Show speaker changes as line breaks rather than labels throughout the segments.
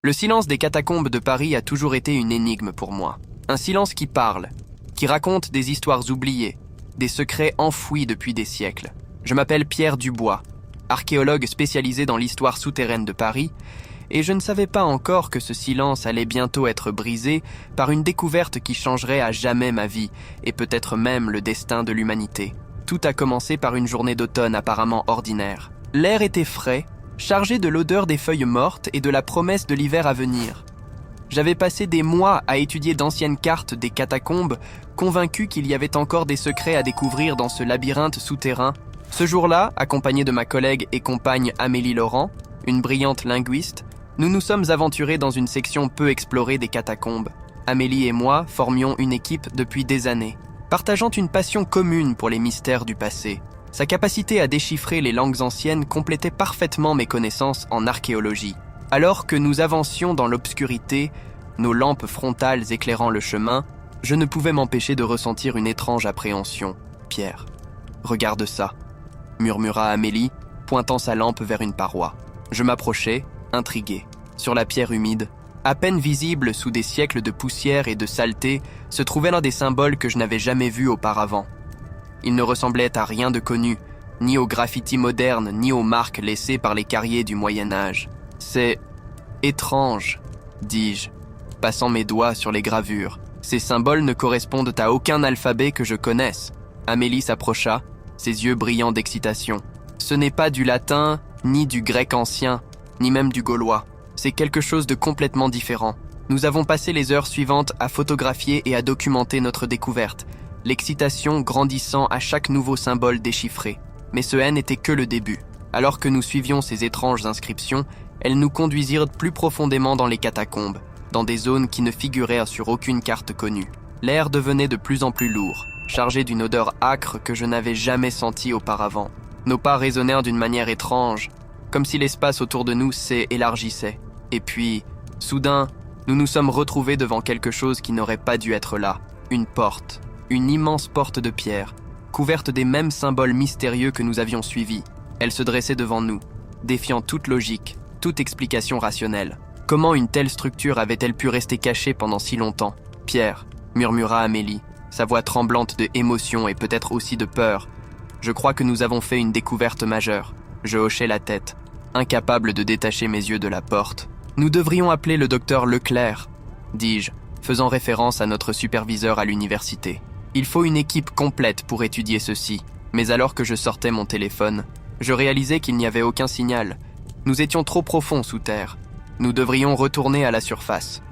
Le silence des catacombes de Paris a toujours été une énigme pour moi. Un silence qui parle, qui raconte des histoires oubliées, des secrets enfouis depuis des siècles. Je m'appelle Pierre Dubois, archéologue spécialisé dans l'histoire souterraine de Paris, et je ne savais pas encore que ce silence allait bientôt être brisé par une découverte qui changerait à jamais ma vie, et peut-être même le destin de l'humanité. Tout a commencé par une journée d'automne apparemment ordinaire. L'air était frais, chargé de l'odeur des feuilles mortes et de la promesse de l'hiver à venir. J'avais passé des mois à étudier d'anciennes cartes des catacombes, convaincu qu'il y avait encore des secrets à découvrir dans ce labyrinthe souterrain. Ce jour-là, accompagné de ma collègue et compagne Amélie Laurent, une brillante linguiste, nous nous sommes aventurés dans une section peu explorée des catacombes. Amélie et moi formions une équipe depuis des années, partageant une passion commune pour les mystères du passé. Sa capacité à déchiffrer les langues anciennes complétait parfaitement mes connaissances en archéologie. Alors que nous avancions dans l'obscurité, nos lampes frontales éclairant le chemin, je ne pouvais m'empêcher de ressentir une étrange appréhension. « Pierre, regarde ça », murmura Amélie, pointant sa lampe vers une paroi. Je m'approchai, intrigué. Sur la pierre humide, à peine visible sous des siècles de poussière et de saleté, se trouvait l'un des symboles que je n'avais jamais vus auparavant. Il ne ressemblait à rien de connu, ni aux graffitis modernes, ni aux marques laissées par les carriers du Moyen-Âge. « C'est étrange, dis-je, passant mes doigts sur les gravures. Ces symboles ne correspondent à aucun alphabet que je connaisse. » Amélie s'approcha, ses yeux brillants d'excitation. « Ce n'est pas du latin, ni du grec ancien, ni même du gaulois. C'est quelque chose de complètement différent. Nous avons passé les heures suivantes à photographier et à documenter notre découverte, l'excitation grandissant à chaque nouveau symbole déchiffré. Mais ce n'était que le début. Alors que nous suivions ces étranges inscriptions, elles nous conduisirent plus profondément dans les catacombes, dans des zones qui ne figuraient sur aucune carte connue. L'air devenait de plus en plus lourd, chargé d'une odeur âcre que je n'avais jamais sentie auparavant. Nos pas résonnèrent d'une manière étrange, comme si l'espace autour de nous s'élargissait. Et puis, soudain, nous nous sommes retrouvés devant quelque chose qui n'aurait pas dû être là. Une porte, une immense porte de pierre, couverte des mêmes symboles mystérieux que nous avions suivis. Elle se dressait devant nous, défiant toute logique, toute explication rationnelle. Comment une telle structure avait-elle pu rester cachée pendant si longtemps ? « Pierre », murmura Amélie, sa voix tremblante de émotion et peut-être aussi de peur. « Je crois que nous avons fait une découverte majeure. » Je hochai la tête, incapable de détacher mes yeux de la porte. « Nous devrions appeler le docteur Leclerc, » dis-je, faisant référence à notre superviseur à l'université. « Il faut une équipe complète pour étudier ceci. » Mais alors que je sortais mon téléphone, je réalisais qu'il n'y avait aucun signal. Nous étions trop profonds sous terre. Nous devrions retourner à la surface,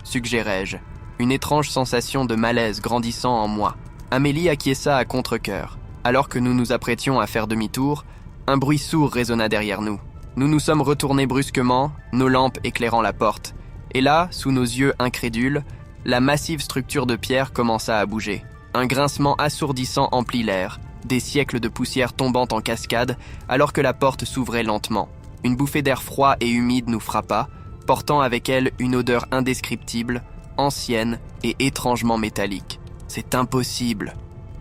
suggérai-je, une étrange sensation de malaise grandissant en moi. Amélie acquiesça à contre-cœur. Alors que nous nous apprêtions à faire demi-tour, un bruit sourd résonna derrière nous. Nous nous sommes retournés brusquement, nos lampes éclairant la porte. Et là, sous nos yeux incrédules, la massive structure de pierre commença à bouger. Un grincement assourdissant emplit l'air, des siècles de poussière tombant en cascade alors que la porte s'ouvrait lentement. Une bouffée d'air froid et humide nous frappa, portant avec elle une odeur indescriptible, ancienne et étrangement métallique. « C'est impossible !»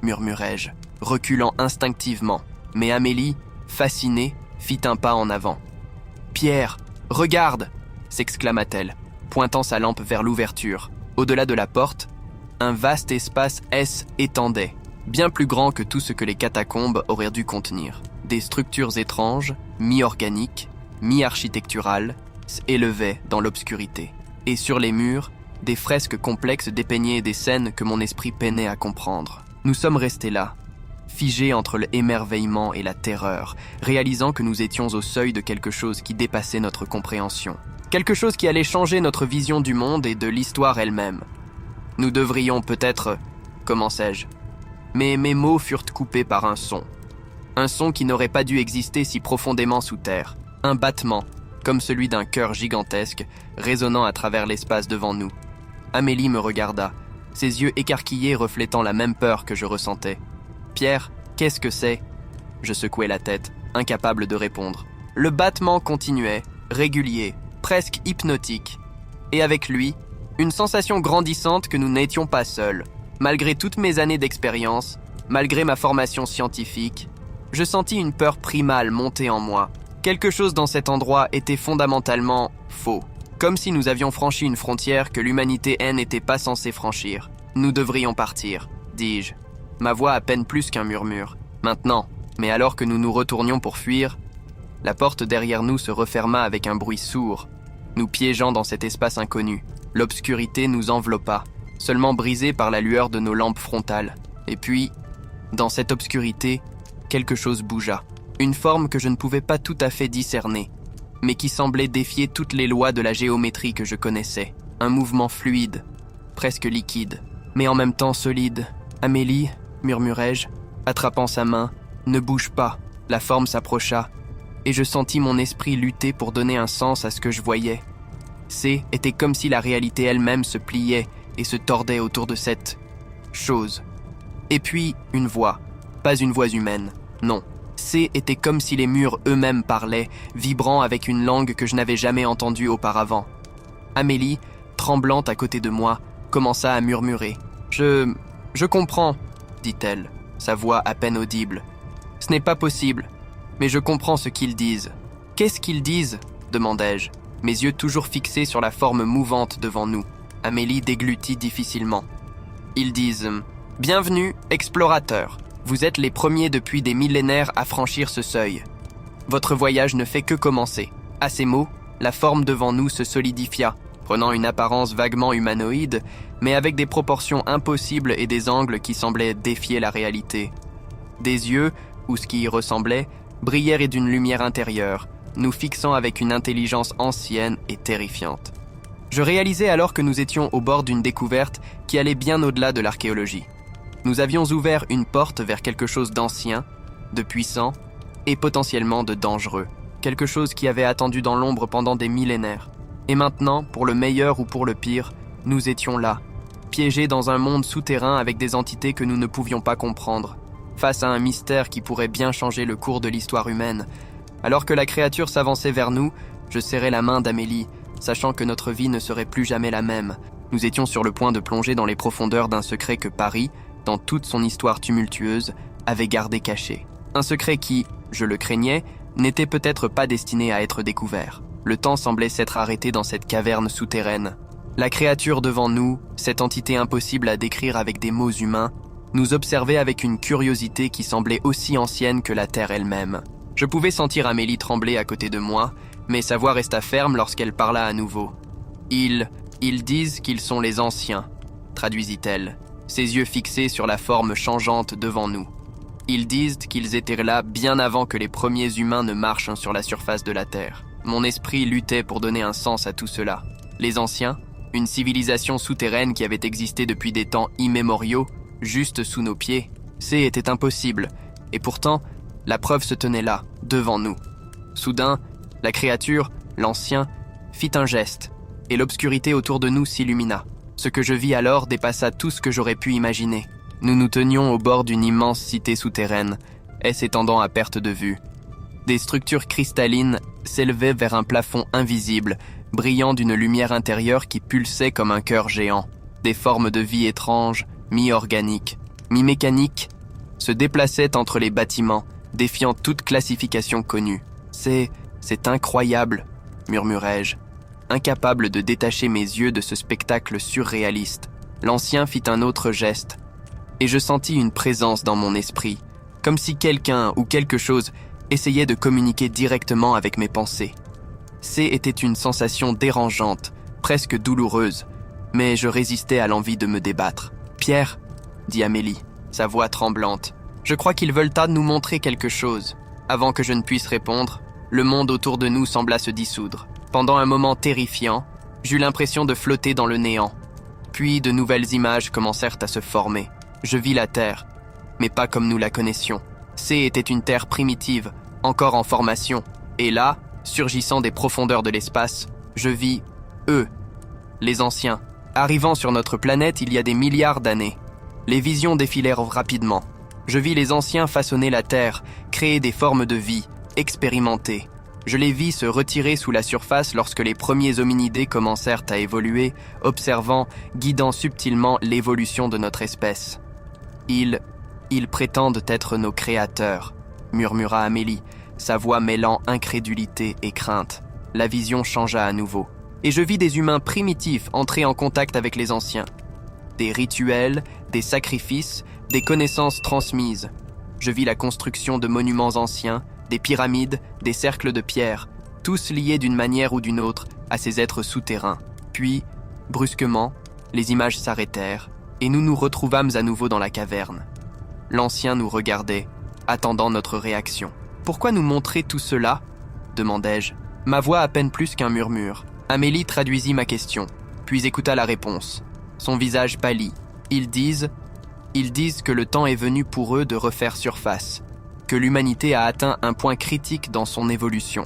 murmurai-je, reculant instinctivement. Mais Amélie, fascinée, fit un pas en avant. « Pierre, regarde !» s'exclama-t-elle, pointant sa lampe vers l'ouverture. Au-delà de la porte, un vaste espace s'étendait, bien plus grand que tout ce que les catacombes auraient dû contenir. Des structures étranges, mi-organiques, mi-architecturales, s'élevaient dans l'obscurité. Et sur les murs, des fresques complexes dépeignaient des scènes que mon esprit peinait à comprendre. Nous sommes restés là, figés entre l'émerveillement et la terreur, réalisant que nous étions au seuil de quelque chose qui dépassait notre compréhension. Quelque chose qui allait changer notre vision du monde et de l'histoire elle-même. Nous devrions peut-être... commençai-je. Mais mes mots furent coupés par un son. Un son qui n'aurait pas dû exister si profondément sous terre. Un battement, comme celui d'un cœur gigantesque, résonnant à travers l'espace devant nous. Amélie me regarda, ses yeux écarquillés reflétant la même peur que je ressentais. « Pierre, qu'est-ce que c'est ?» Je secouai la tête, incapable de répondre. Le battement continuait, régulier, presque hypnotique. Et avec lui, une sensation grandissante que nous n'étions pas seuls. Malgré toutes mes années d'expérience, malgré ma formation scientifique, je sentis une peur primale monter en moi. Quelque chose dans cet endroit était fondamentalement faux. Comme si nous avions franchi une frontière que l'humanité n'était pas censée franchir. Nous devrions partir, dis-je. Ma voix à peine plus qu'un murmure. Maintenant, mais alors que nous nous retournions pour fuir, la porte derrière nous se referma avec un bruit sourd, nous piégeant dans cet espace inconnu. L'obscurité nous enveloppa, seulement brisée par la lueur de nos lampes frontales. Et puis, dans cette obscurité, quelque chose bougea. Une forme que je ne pouvais pas tout à fait discerner, mais qui semblait défier toutes les lois de la géométrie que je connaissais. Un mouvement fluide, presque liquide, mais en même temps solide. « Amélie » murmurai-je, attrapant sa main. « Ne bouge pas ». La forme s'approcha, et je sentis mon esprit lutter pour donner un sens à ce que je voyais. Était comme si la réalité elle-même se pliait et se tordait autour de cette chose. Et puis, une voix. Pas une voix humaine, non. Était comme si les murs eux-mêmes parlaient, vibrant avec une langue que je n'avais jamais entendue auparavant. Amélie, tremblante à côté de moi, commença à murmurer. « Je comprends », dit-elle, sa voix à peine audible. « Ce n'est pas possible, mais je comprends ce qu'ils disent. »« Qu'est-ce qu'ils disent ?» demandai-je, mes yeux toujours fixés sur la forme mouvante devant nous. Amélie déglutit difficilement. « Ils disent « Bienvenue, explorateurs. Vous êtes les premiers depuis des millénaires à franchir ce seuil. Votre voyage ne fait que commencer. » À ces mots, la forme devant nous se solidifia, prenant une apparence vaguement humanoïde, mais avec des proportions impossibles et des angles qui semblaient défier la réalité. Des yeux, ou ce qui y ressemblait, brillèrent d'une lumière intérieure, nous fixant avec une intelligence ancienne et terrifiante. Je réalisais alors que nous étions au bord d'une découverte qui allait bien au-delà de l'archéologie. Nous avions ouvert une porte vers quelque chose d'ancien, de puissant et potentiellement de dangereux. Quelque chose qui avait attendu dans l'ombre pendant des millénaires. Et maintenant, pour le meilleur ou pour le pire, nous étions là, piégés dans un monde souterrain avec des entités que nous ne pouvions pas comprendre, face à un mystère qui pourrait bien changer le cours de l'histoire humaine. Alors que la créature s'avançait vers nous, je serrai la main d'Amélie, sachant que notre vie ne serait plus jamais la même. Nous étions sur le point de plonger dans les profondeurs d'un secret que Paris, dans toute son histoire tumultueuse, avait gardé caché. Un secret qui, je le craignais, n'était peut-être pas destiné à être découvert. Le temps semblait s'être arrêté dans cette caverne souterraine. La créature devant nous, cette entité impossible à décrire avec des mots humains, nous observait avec une curiosité qui semblait aussi ancienne que la Terre elle-même. Je pouvais sentir Amélie trembler à côté de moi, mais sa voix resta ferme lorsqu'elle parla à nouveau. « Ils disent qu'ils sont les anciens », traduisit-elle, ses yeux fixés sur la forme changeante devant nous. « Ils disent qu'ils étaient là bien avant que les premiers humains ne marchent sur la surface de la Terre. » Mon esprit luttait pour donner un sens à tout cela. Les anciens, une civilisation souterraine qui avait existé depuis des temps immémoriaux, juste sous nos pieds, était impossible, et pourtant, la preuve se tenait là, devant nous. Soudain, la créature, l'ancien, fit un geste, et l'obscurité autour de nous s'illumina. Ce que je vis alors dépassa tout ce que j'aurais pu imaginer. Nous nous tenions au bord d'une immense cité souterraine, s'étendant à perte de vue. Des structures cristallines s'élevaient vers un plafond invisible, brillant d'une lumière intérieure qui pulsait comme un cœur géant. Des formes de vie étranges, mi-organiques, mi-mécaniques, se déplaçaient entre les bâtiments, défiant toute classification connue. « C'est incroyable », murmurai-je, incapable de détacher mes yeux de ce spectacle surréaliste. L'ancien fit un autre geste, et je sentis une présence dans mon esprit, comme si quelqu'un ou quelque chose essayait de communiquer directement avec mes pensées. Était une sensation dérangeante, presque douloureuse, mais je résistais à l'envie de me débattre. « Pierre », dit Amélie, sa voix tremblante, « je crois qu'ils veulent nous montrer quelque chose. » Avant que je ne puisse répondre, le monde autour de nous sembla se dissoudre. Pendant un moment terrifiant, j'eus l'impression de flotter dans le néant. Puis de nouvelles images commencèrent à se former. Je vis la Terre, mais pas comme nous la connaissions. Était une Terre primitive, encore en formation. Et là, surgissant des profondeurs de l'espace, je vis eux, les anciens, arrivant sur notre planète il y a des milliards d'années. Les visions défilèrent rapidement. Je vis les anciens façonner la Terre, créer des formes de vie, expérimenter. Je les vis se retirer sous la surface lorsque les premiers hominidés commencèrent à évoluer, observant, guidant subtilement l'évolution de notre espèce. Ils prétendent être nos créateurs, murmura Amélie, sa voix mêlant incrédulité et crainte. La vision changea à nouveau, et je vis des humains primitifs entrer en contact avec les anciens. Des rituels, des sacrifices, des connaissances transmises. Je vis la construction de monuments anciens, des pyramides, des cercles de pierre, tous liés d'une manière ou d'une autre à ces êtres souterrains. Puis, brusquement, les images s'arrêtèrent et nous nous retrouvâmes à nouveau dans la caverne. L'ancien nous regardait, attendant notre réaction. « Pourquoi nous montrer tout cela ?» demandai-je. Ma voix à peine plus qu'un murmure. Amélie traduisit ma question, puis écouta la réponse. Son visage pâlit. Ils disent que le temps est venu pour eux de refaire surface, que l'humanité a atteint un point critique dans son évolution,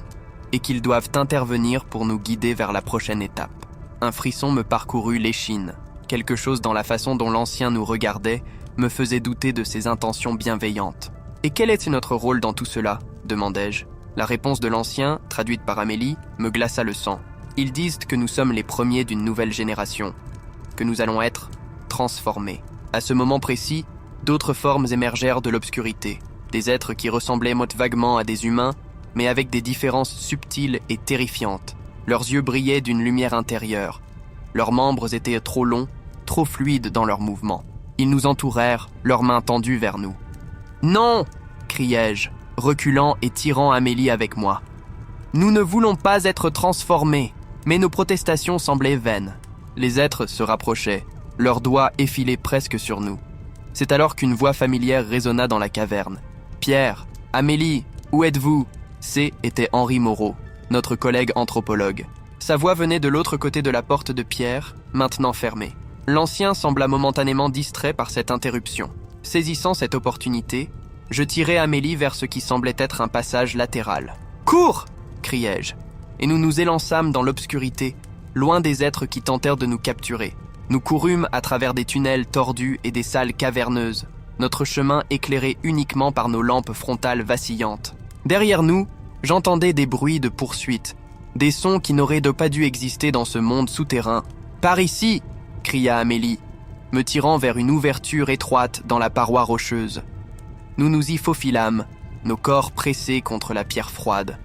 et qu'ils doivent intervenir pour nous guider vers la prochaine étape. Un frisson me parcourut l'échine. Quelque chose dans la façon dont l'ancien nous regardait me faisait douter de ses intentions bienveillantes. « Et quel est notre rôle dans tout cela ?» demandai-je. La réponse de l'ancien, traduite par Amélie, me glaça le sang. Ils disent que nous sommes les premiers d'une nouvelle génération, que nous allons être transformés. À ce moment précis, d'autres formes émergèrent de l'obscurité, des êtres qui ressemblaient vaguement à des humains, mais avec des différences subtiles et terrifiantes. Leurs yeux brillaient d'une lumière intérieure. Leurs membres étaient trop longs, trop fluides dans leurs mouvements. Ils nous entourèrent, leurs mains tendues vers nous. « Non !» criai-je, reculant et tirant Amélie avec moi. « Nous ne voulons pas être transformés !» Mais nos protestations semblaient vaines. Les êtres se rapprochaient, leurs doigts effilaient presque sur nous. C'est alors qu'une voix familière résonna dans la caverne. « Pierre, Amélie, où êtes-vous » Était Henri Moreau, notre collègue anthropologue. Sa voix venait de l'autre côté de la porte de pierre, maintenant fermée. L'ancien sembla momentanément distrait par cette interruption. Saisissant cette opportunité, je tirai Amélie vers ce qui semblait être un passage latéral. « Cours !» criai-je. Et nous nous élançâmes dans l'obscurité, loin des êtres qui tentèrent de nous capturer. Nous courûmes à travers des tunnels tordus et des salles caverneuses, notre chemin éclairé uniquement par nos lampes frontales vacillantes. Derrière nous, j'entendais des bruits de poursuite, des sons qui n'auraient pas dû exister dans ce monde souterrain. « Par ici !» cria Amélie, me tirant vers une ouverture étroite dans la paroi rocheuse. Nous nous y faufilâmes, nos corps pressés contre la pierre froide.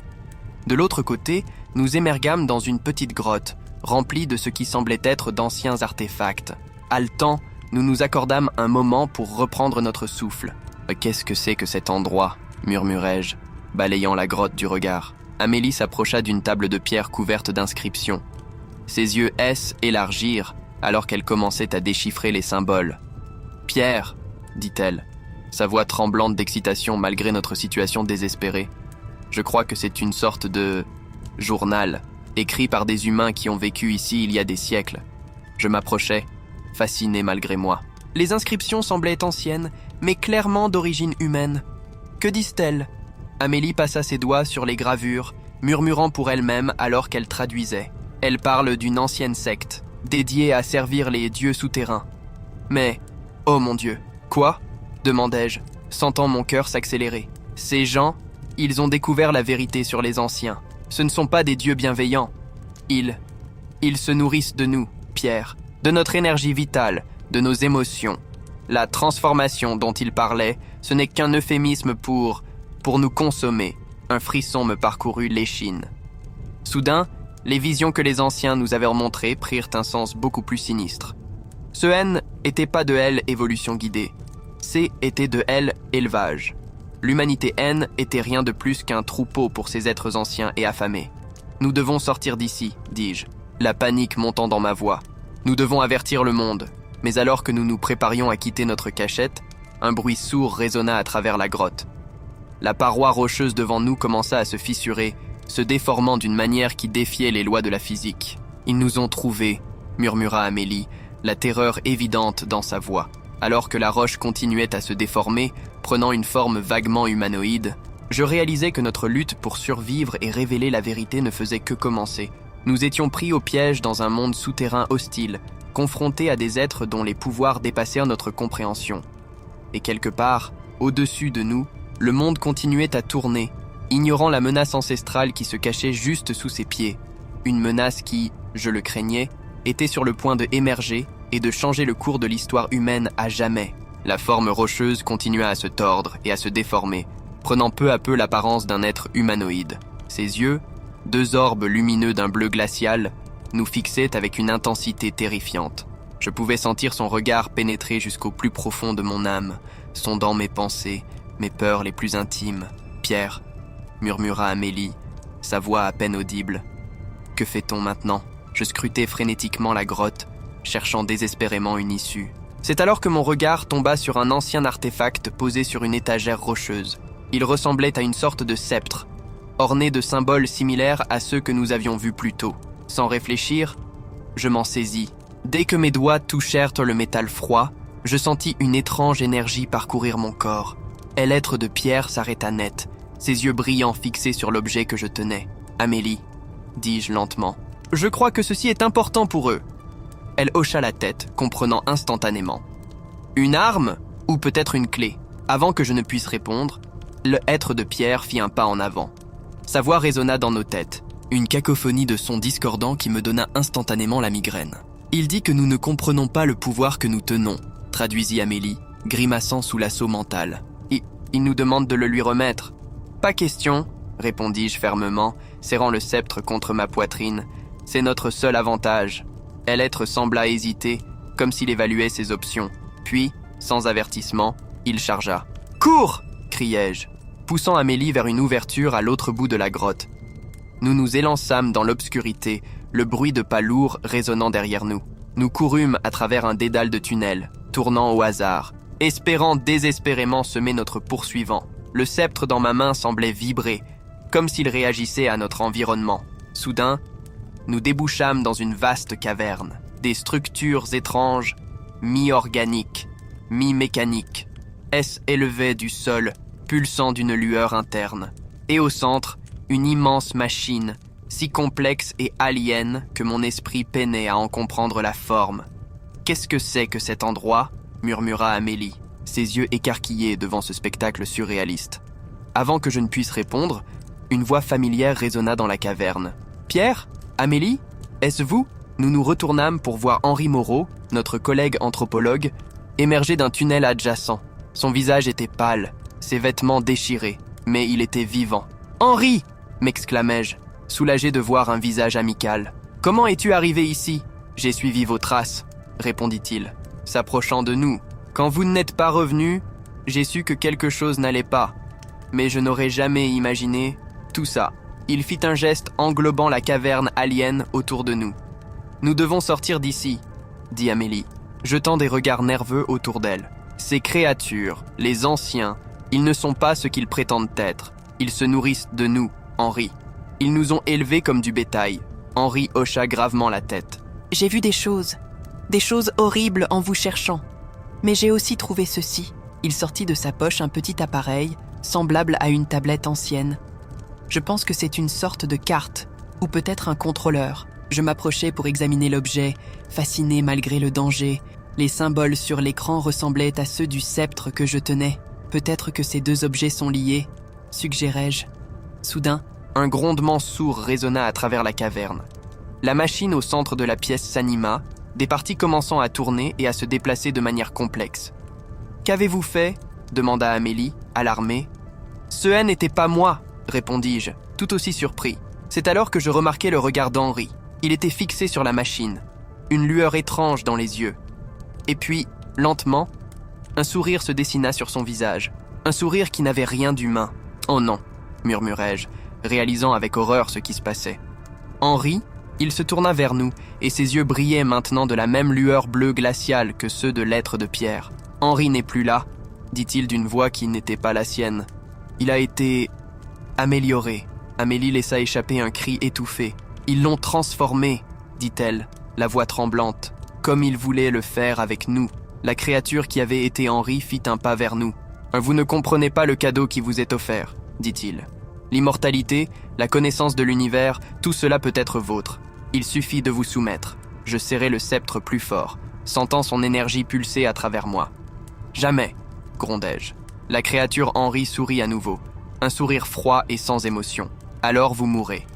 De l'autre côté, nous émergâmes dans une petite grotte, remplie de ce qui semblait être d'anciens artefacts. Haletant, nous nous accordâmes un moment pour reprendre notre souffle. « Qu'est-ce que c'est que cet endroit ?» murmurai-je, balayant la grotte du regard. Amélie s'approcha d'une table de pierre couverte d'inscriptions. Ses yeux élargirent alors qu'elle commençait à déchiffrer les symboles. « Pierre !» dit-elle, sa voix tremblante d'excitation malgré notre situation désespérée. Je crois que c'est une sorte de journal, écrit par des humains qui ont vécu ici il y a des siècles. Je m'approchais, fasciné malgré moi. Les inscriptions semblaient anciennes, mais clairement d'origine humaine. Que disent-elles ? Amélie passa ses doigts sur les gravures, murmurant pour elle-même alors qu'elle traduisait. Elle parle d'une ancienne secte, dédiée à servir les dieux souterrains. Mais, oh mon Dieu, quoi ? demandai-je, sentant mon cœur s'accélérer. Ces gens, ils ont découvert la vérité sur les anciens. Ce ne sont pas des dieux bienveillants. Ils se nourrissent de nous, Pierre, de notre énergie vitale, de nos émotions. La transformation dont ils parlaient, ce n'est qu'un euphémisme pour nous consommer. Un frisson me parcourut l'échine. Soudain, les visions que les anciens nous avaient montrées prirent un sens beaucoup plus sinistre. Ce N était pas de L évolution guidée. C était de L élevage. L'humanité N était rien de plus qu'un troupeau pour ces êtres anciens et affamés. Nous devons sortir d'ici, dis-je, la panique montant dans ma voix. Nous devons avertir le monde. Mais alors que nous nous préparions à quitter notre cachette, un bruit sourd résonna à travers la grotte. La paroi rocheuse devant nous commença à se fissurer, se déformant d'une manière qui défiait les lois de la physique. « Ils nous ont trouvés », murmura Amélie, la terreur évidente dans sa voix. Alors que la roche continuait à se déformer, prenant une forme vaguement humanoïde, je réalisais que notre lutte pour survivre et révéler la vérité ne faisait que commencer. Nous étions pris au piège dans un monde souterrain hostile, confrontés à des êtres dont les pouvoirs dépassèrent notre compréhension. Et quelque part, au-dessus de nous, le monde continuait à tourner, ignorant la menace ancestrale qui se cachait juste sous ses pieds. Une menace qui, je le craignais, était sur le point de émerger et de changer le cours de l'histoire humaine à jamais. La forme rocheuse continua à se tordre et à se déformer, prenant peu à peu l'apparence d'un être humanoïde. Ses yeux, deux orbes lumineux d'un bleu glacial, nous fixait avec une intensité terrifiante. Je pouvais sentir son regard pénétrer jusqu'au plus profond de mon âme, sondant mes pensées, mes peurs les plus intimes. « Pierre », murmura Amélie, sa voix à peine audible. « Que fait-on maintenant ?» Je scrutais frénétiquement la grotte, cherchant désespérément une issue. C'est alors que mon regard tomba sur un ancien artefact posé sur une étagère rocheuse. Il ressemblait à une sorte de sceptre, orné de symboles similaires à ceux que nous avions vus plus tôt. Sans réfléchir, je m'en saisis. Dès que mes doigts touchèrent le métal froid, je sentis une étrange énergie parcourir mon corps. Et l'être de Pierre s'arrêta net, ses yeux brillants fixés sur l'objet que je tenais. « Amélie », dis-je lentement, « je crois que ceci est important pour eux. » Elle hocha la tête, comprenant instantanément. « Une arme ou peut-être une clé ?» Avant que je ne puisse répondre, le être de Pierre fit un pas en avant. Sa voix résonna dans nos têtes, une cacophonie de sons discordants qui me donna instantanément la migraine. « Il dit que nous ne comprenons pas le pouvoir que nous tenons », traduisit Amélie, grimaçant sous l'assaut mental. « Il nous demande de le lui remettre. »« Pas question, » répondis-je fermement, serrant le sceptre contre ma poitrine. « C'est notre seul avantage. » L'être sembla hésiter, comme s'il évaluait ses options. Puis, sans avertissement, il chargea. « Cours !» criai-je, poussant Amélie vers une ouverture à l'autre bout de la grotte. Nous nous élançâmes dans l'obscurité, le bruit de pas lourds résonnant derrière nous. Nous courûmes à travers un dédale de tunnels, tournant au hasard, espérant désespérément semer notre poursuivant. Le sceptre dans ma main semblait vibrer, comme s'il réagissait à notre environnement. Soudain, nous débouchâmes dans une vaste caverne, des structures étranges, mi-organiques, mi-mécaniques, s'élevaient du sol, pulsant d'une lueur interne. Et au centre, une immense machine, si complexe et alien que mon esprit peinait à en comprendre la forme. « Qu'est-ce que c'est que cet endroit ?» murmura Amélie, ses yeux écarquillés devant ce spectacle surréaliste. Avant que je ne puisse répondre, une voix familière résonna dans la caverne. « Pierre ? Amélie ? Est-ce vous ?» Nous nous retournâmes pour voir Henri Moreau, notre collègue anthropologue, émerger d'un tunnel adjacent. Son visage était pâle, ses vêtements déchirés, mais il était vivant. « Henri !» m'exclamai-je, soulagé de voir un visage amical. « Comment es-tu arrivé ici ?»« J'ai suivi vos traces, » répondit-il, s'approchant de nous. « Quand vous n'êtes pas revenu, j'ai su que quelque chose n'allait pas. Mais je n'aurais jamais imaginé tout ça. » Il fit un geste englobant la caverne alien autour de nous. « Nous devons sortir d'ici, » dit Amélie, jetant des regards nerveux autour d'elle. « Ces créatures, les anciens, ils ne sont pas ce qu'ils prétendent être. Ils se nourrissent de nous, Henri. Ils nous ont élevés comme du bétail. » Henri hocha gravement la tête.
« J'ai vu des choses horribles en vous cherchant. Mais j'ai aussi trouvé ceci. » Il sortit de sa poche un petit appareil, semblable à une tablette ancienne. Je pense que c'est une sorte de carte, ou peut-être un contrôleur. Je m'approchai pour examiner l'objet, fasciné malgré le danger. Les symboles sur l'écran ressemblaient à ceux du sceptre que je tenais. Peut-être que ces deux objets sont liés, suggérai-je. Soudain, un grondement sourd résonna à travers la caverne. La machine au centre de la pièce s'anima, des parties commençant à tourner et à se déplacer de manière complexe. « Qu'avez-vous fait ?» demanda Amélie, alarmée. « Ce n'était pas moi !» répondis-je, tout aussi surpris. C'est alors que je remarquai le regard d'Henri. Il était fixé sur la machine, une lueur étrange dans les yeux. Et puis, lentement, un sourire se dessina sur son visage, un sourire qui n'avait rien d'humain. « Oh non !» murmurai-je, réalisant avec horreur ce qui se passait. Henri, il se tourna vers nous, et ses yeux brillaient maintenant de la même lueur bleue glaciale que ceux de l'être de Pierre. « Henri n'est plus là !» dit-il d'une voix qui n'était pas la sienne. « Il a été... amélioré. » Amélie laissa échapper un cri étouffé. « Ils l'ont transformé, » dit-elle, la voix tremblante, comme ils voulaient le faire avec nous. La créature qui avait été Henri fit un pas vers nous. « Vous ne comprenez pas le cadeau qui vous est offert, » dit-il. « L'immortalité, la connaissance de l'univers, tout cela peut être vôtre. Il suffit de vous soumettre. » Je serrai le sceptre plus fort, sentant son énergie pulser à travers moi. « Jamais, » grondai-je. La créature Henri sourit à nouveau. Un sourire froid et sans émotion. « Alors vous mourrez.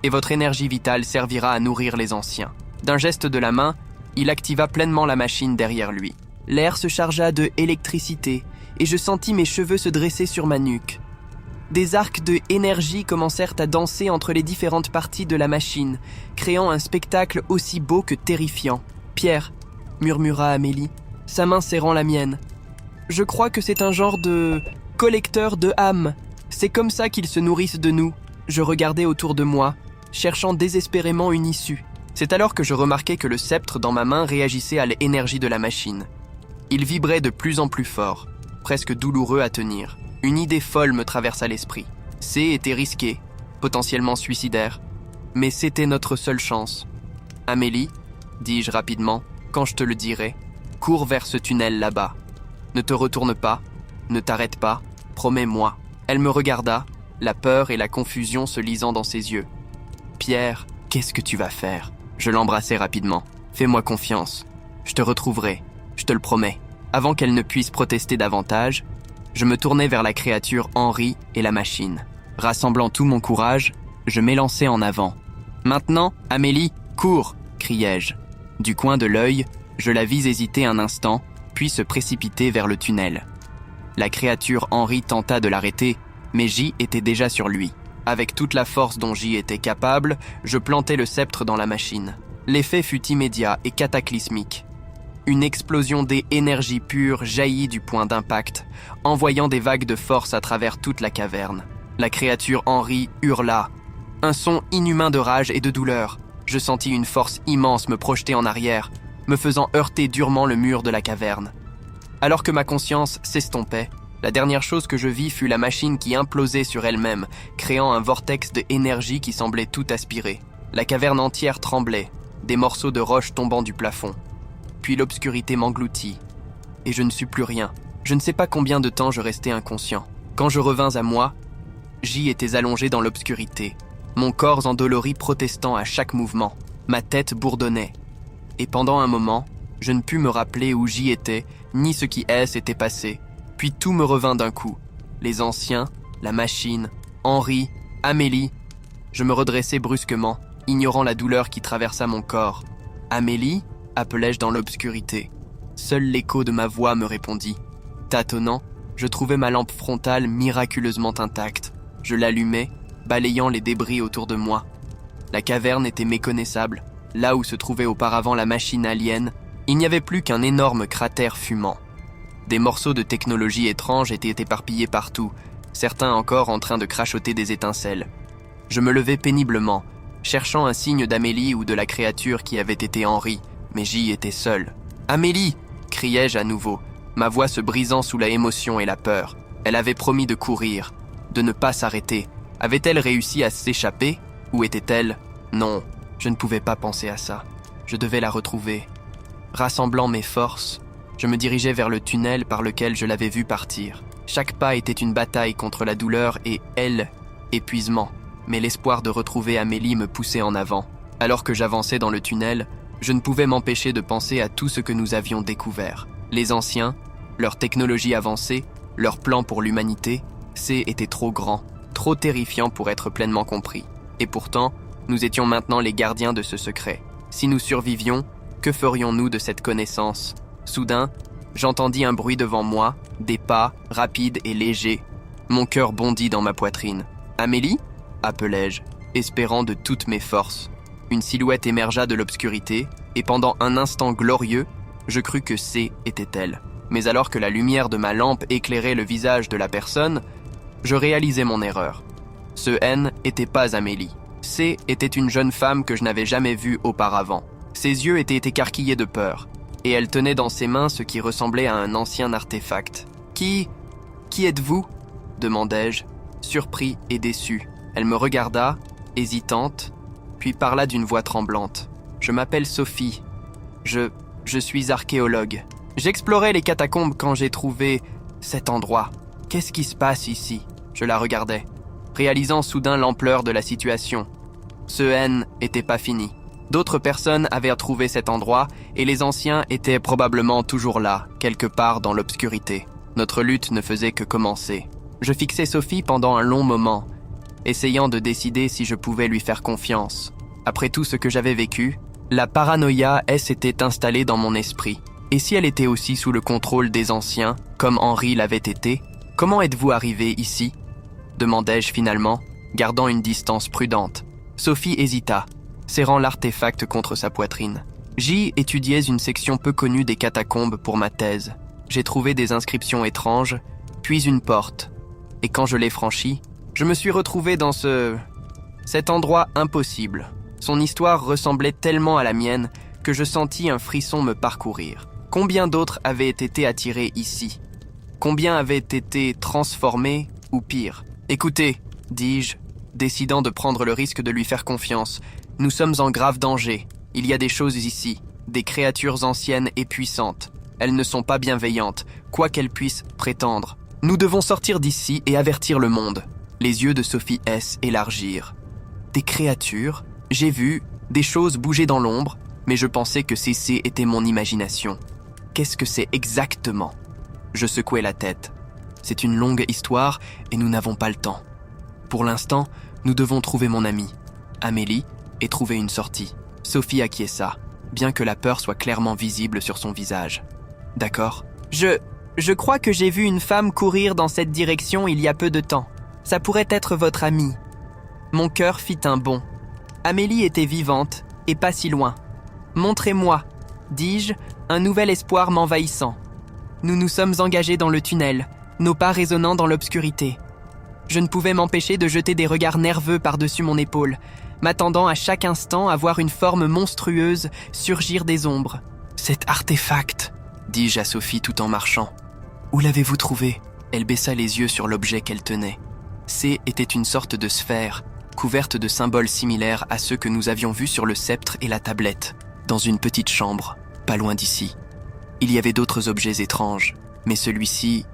Et votre énergie vitale servira à nourrir les anciens. » D'un geste de la main, il activa pleinement la machine derrière lui. L'air se chargea de électricité et je sentis mes cheveux se dresser sur ma nuque.
Des arcs de énergie commencèrent à danser entre les différentes parties de la machine, créant un spectacle aussi beau que terrifiant. « Pierre », murmura Amélie, sa main serrant la mienne. « Je crois que c'est un genre de collecteur de âmes. C'est comme ça qu'ils se nourrissent de nous. » Je regardais autour de moi, cherchant désespérément une issue. C'est alors que je remarquai que le sceptre dans ma main réagissait à l'énergie de la machine. Il vibrait de plus en plus fort, presque douloureux à tenir. Une idée folle me traversa l'esprit. C était risqué, potentiellement suicidaire, mais c'était notre seule chance. « Amélie, dis-je rapidement, quand je te le dirai, cours vers ce tunnel là-bas. Ne te retourne pas, ne t'arrête pas, promets-moi. » Elle me regarda, la peur et la confusion se lisant dans ses yeux. « Pierre, qu'est-ce que tu vas faire ?» Je l'embrassai rapidement. « Fais-moi confiance. Je te retrouverai, je te le promets. » Avant qu'elle ne puisse protester davantage, je me tournai vers la créature Henri et la machine. Rassemblant tout mon courage, je m'élançai en avant. « Maintenant, Amélie, cours !» criai-je. Du coin de l'œil, je la vis hésiter un instant, puis se précipiter vers le tunnel. La créature Henri tenta de l'arrêter, mais J était déjà sur lui. Avec toute la force dont J était capable, je plantai le sceptre dans la machine. L'effet fut immédiat et cataclysmique. Une explosion d'énergie pure jaillit du point d'impact, envoyant des vagues de force à travers toute la caverne. La créature Henri hurla. Un son inhumain de rage et de douleur. Je sentis une force immense me projeter en arrière, me faisant heurter durement le mur de la caverne. Alors que ma conscience s'estompait, la dernière chose que je vis fut la machine qui implosait sur elle-même, créant un vortex d'énergie qui semblait tout aspirer. La caverne entière tremblait, des morceaux de roche tombant du plafond. Puis l'obscurité m'engloutit, et je ne sus plus rien. Je ne sais pas combien de temps je restais inconscient. Quand je revins à moi, J était allongé dans l'obscurité, mon corps endolori protestant à chaque mouvement. Ma tête bourdonnait. Et pendant un moment, je ne pus me rappeler où J était, ni ce qui s'était passé. Puis tout me revint d'un coup. Les anciens, la machine, Henri, Amélie. Je me redressai brusquement, ignorant la douleur qui traversa mon corps. « Amélie ?» appelai-je dans l'obscurité. Seul l'écho de ma voix me répondit. Tâtonnant, je trouvai ma lampe frontale miraculeusement intacte. Je l'allumai, balayant les débris autour de moi. La caverne était méconnaissable. Là où se trouvait auparavant la machine alien, il n'y avait plus qu'un énorme cratère fumant. Des morceaux de technologie étrange étaient éparpillés partout, certains encore en train de crachoter des étincelles. Je me levai péniblement, cherchant un signe d'Amélie ou de la créature qui avait été Henri, mais J était seul. « Amélie !» criai-je à nouveau, ma voix se brisant sous la émotion et la peur. Elle avait promis de courir, de ne pas s'arrêter. Avait-elle réussi à s'échapper? Où était-elle? Non, je ne pouvais pas penser à ça. Je devais la retrouver. Rassemblant mes forces, je me dirigeais vers le tunnel par lequel je l'avais vue partir. Chaque pas était une bataille contre la douleur et, épuisement. Mais l'espoir de retrouver Amélie me poussait en avant. Alors que j'avançais dans le tunnel, je ne pouvais m'empêcher de penser à tout ce que nous avions découvert. Les anciens, leur technologie avancée, leurs plans pour l'humanité, était trop grand, trop terrifiant pour être pleinement compris. Et pourtant, nous étions maintenant les gardiens de ce secret. Si nous survivions, que ferions-nous de cette connaissance? Soudain, j'entendis un bruit devant moi, des pas, rapides et légers. Mon cœur bondit dans ma poitrine. « Amélie ?» appelai-je, espérant de toutes mes forces. Une silhouette émergea de l'obscurité, et pendant un instant glorieux, je crus que C était elle. Mais alors que la lumière de ma lampe éclairait le visage de la personne, je réalisai mon erreur. Ce N n'était pas Amélie. C était une jeune femme que je n'avais jamais vue auparavant. Ses yeux étaient écarquillés de peur, et elle tenait dans ses mains ce qui ressemblait à un ancien artefact. « Qui êtes-vous » demandai-je, surpris et déçu. Elle me regarda, hésitante, puis parla d'une voix tremblante. « Je m'appelle Sophie. Je suis archéologue. J'explorais les catacombes quand j'ai trouvé cet endroit. Qu'est-ce qui se passe ici ?» Je la regardais, réalisant soudain l'ampleur de la situation. Ce N n'était pas fini. D'autres personnes avaient trouvé cet endroit et les anciens étaient probablement toujours là, quelque part dans l'obscurité. Notre lutte ne faisait que commencer. Je fixais Sophie pendant un long moment, essayant de décider si je pouvais lui faire confiance. Après tout ce que j'avais vécu, la paranoïa s'était installée dans mon esprit. Et si elle était aussi sous le contrôle des anciens, comme Henri l'avait été, comment êtes-vous arrivé ici ? demandai-je finalement, gardant une distance prudente. Sophie hésita, serrant l'artefact contre sa poitrine. J'y étudiais une section peu connue des catacombes pour ma thèse. J'ai trouvé des inscriptions étranges, puis une porte. Et quand je l'ai franchie, je me suis retrouvé dans cet endroit impossible. Son histoire ressemblait tellement à la mienne que je sentis un frisson me parcourir. Combien d'autres avaient été attirés ici? Combien avaient été transformés ou pire? Écoutez, dis-je, décidant de prendre le risque de lui faire confiance. Nous sommes en grave danger. Il y a des choses ici, des créatures anciennes et puissantes. Elles ne sont pas bienveillantes, quoi qu'elles puissent prétendre. Nous devons sortir d'ici et avertir le monde. Les yeux de Sophie S. élargirent. Des créatures? J'ai vu des choses bouger dans l'ombre, mais je pensais que ceci était mon imagination. Qu'est-ce que c'est exactement? Je secouai la tête. C'est une longue histoire et nous n'avons pas le temps. Pour l'instant, nous devons trouver mon amie, Amélie, et trouver une sortie. Sophie acquiesça, bien que la peur soit clairement visible sur son visage. D'accord?
Je crois que j'ai vu une femme courir dans cette direction il y a peu de temps. Ça pourrait être votre amie. Mon cœur fit un bond. Amélie était vivante, et pas si loin. Montrez-moi, dis-je, un nouvel espoir m'envahissant. Nous nous sommes engagés dans le tunnel, nos pas résonnant dans l'obscurité. Je ne pouvais m'empêcher de jeter des regards nerveux par-dessus mon épaule, m'attendant à chaque instant à voir une forme monstrueuse surgir des ombres.
« Cet artefact !» dis-je à Sophie tout en marchant. « Où l'avez-vous trouvé ?» Elle baissa les yeux sur l'objet qu'elle tenait. C était une sorte de sphère, couverte de symboles similaires à ceux que nous avions vus sur le sceptre et la tablette, dans une petite chambre, pas loin d'ici. Il y avait d'autres objets étranges, mais celui-ci,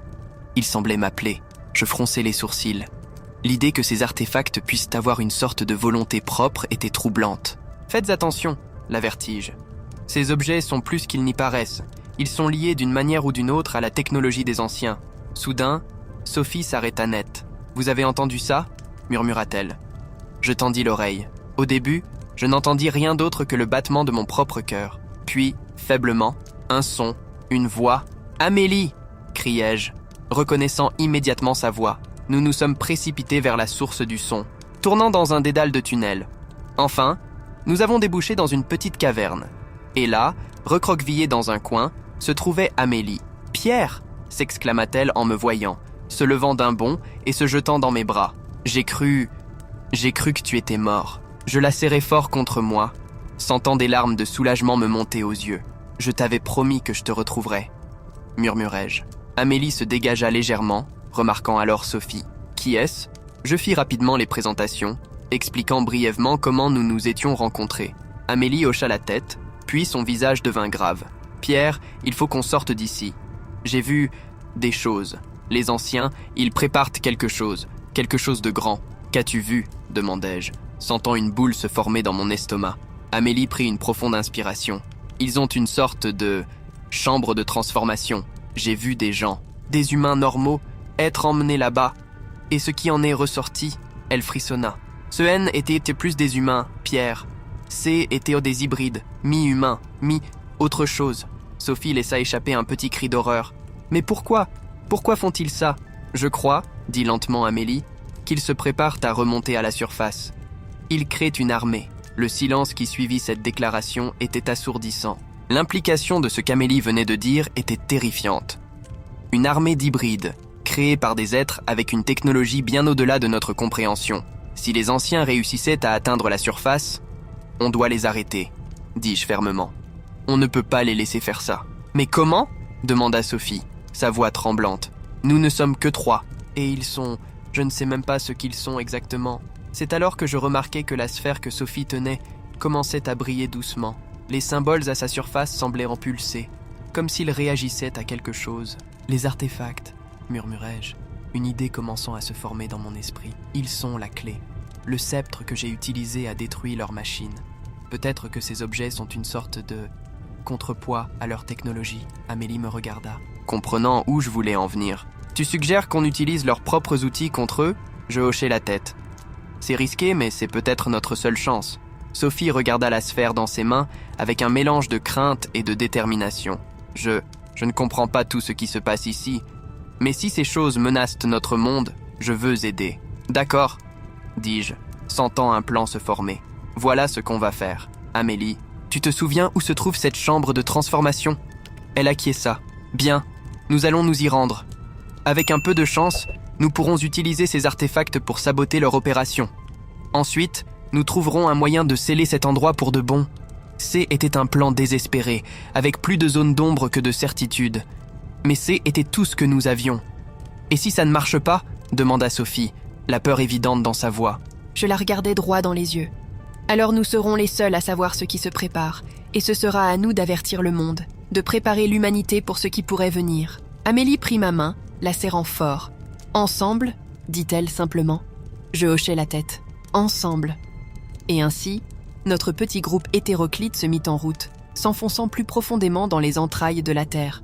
il semblait m'appeler. Je fronçai les sourcils. L'idée que ces artefacts puissent avoir une sorte de volonté propre était troublante. « Faites attention », l'avertis-je. « Ces objets sont plus qu'ils n'y paraissent. Ils sont liés d'une manière ou d'une autre à la technologie des anciens. » Soudain, Sophie s'arrêta net. « Vous avez entendu ça ?» murmura-t-elle. Je tendis l'oreille. Au début, je n'entendis rien d'autre que le battement de mon propre cœur. Puis, faiblement, un son, une voix. « Amélie !» criai-je, reconnaissant immédiatement sa voix. Nous nous sommes précipités vers la source du son, tournant dans un dédale de tunnel. Enfin, nous avons débouché dans une petite caverne. Et là, recroquevillée dans un coin, se trouvait Amélie. « Pierre !» s'exclama-t-elle en me voyant, se levant d'un bond et se jetant dans mes bras. J'ai cru que tu étais mort. Je la serrai fort contre moi, sentant des larmes de soulagement me monter aux yeux. Je t'avais promis que je te retrouverais, murmurai-je. Amélie se dégagea légèrement, remarquant alors Sophie. Qui est-ce? Je fis rapidement les présentations, expliquant brièvement comment nous nous étions rencontrés. Amélie hocha la tête, puis son visage devint grave. Pierre, il faut qu'on sorte d'ici. J'ai vu des choses. Les anciens, ils préparent quelque chose de grand. Qu'as-tu vu? demandai-je, sentant une boule se former dans mon estomac. Amélie prit une profonde inspiration. Ils ont une sorte de chambre de transformation. J'ai vu des gens, des humains normaux, être emmenés là-bas. Et ce qui en est ressorti, elle frissonna. Ce N était plus des humains, Pierre. C était des hybrides, mi-humains, mi-autre chose. Sophie laissa échapper un petit cri d'horreur. Mais pourquoi? Pourquoi font-ils ça? Je crois, dit lentement Amélie, qu'ils se préparent à remonter à la surface. Ils créent une armée. Le silence qui suivit cette déclaration était assourdissant. L'implication de ce qu'Amélie venait de dire était terrifiante. Une armée d'hybrides, créée par des êtres avec une technologie bien au-delà de notre compréhension. Si les anciens réussissaient à atteindre la surface, on doit les arrêter, dis-je fermement. On ne peut pas les laisser faire ça. Mais comment? demanda Sophie, sa voix tremblante. Nous ne sommes que 3, et ils sont... Je ne sais même pas ce qu'ils sont exactement. C'est alors que je remarquai que la sphère que Sophie tenait commençait à briller doucement. Les symboles à sa surface semblaient en pulser, comme s'ils réagissaient à quelque chose. Les artefacts, murmurai-je, une idée commençant à se former dans mon esprit. Ils sont la clé. Le sceptre que j'ai utilisé a détruit leur machine. Peut-être que ces objets sont une sorte de contrepoids à leur technologie. Amélie me regarda, comprenant où je voulais en venir. Tu suggères qu'on utilise leurs propres outils contre eux? Je hochai la tête. C'est risqué, mais c'est peut-être notre seule chance. Sophie regarda la sphère dans ses mains avec un mélange de crainte et de détermination. Je ne comprends pas tout ce qui se passe ici, mais si ces choses menacent notre monde, je veux aider. D'accord, dis-je, sentant un plan se former. Voilà ce qu'on va faire. Amélie, tu te souviens où se trouve cette chambre de transformation ? Elle acquiesça. Bien, nous allons nous y rendre. Avec un peu de chance, nous pourrons utiliser ces artefacts pour saboter leur opération. Ensuite, nous trouverons un moyen de sceller cet endroit pour de bon. C était un plan désespéré, avec plus de zones d'ombre que de certitude. Mais C était tout ce que nous avions. « Et si ça ne marche pas ?» demanda Sophie, la peur évidente dans sa voix.
Je la regardais droit dans les yeux. Alors nous serons les seuls à savoir ce qui se prépare, et ce sera à nous d'avertir le monde, de préparer l'humanité pour ce qui pourrait venir. Amélie prit ma main, la serrant fort. « Ensemble ?» dit-elle simplement. Je hochai la tête. « Ensemble !» Et ainsi, notre petit groupe hétéroclite se mit en route, s'enfonçant plus profondément dans les entrailles de la Terre.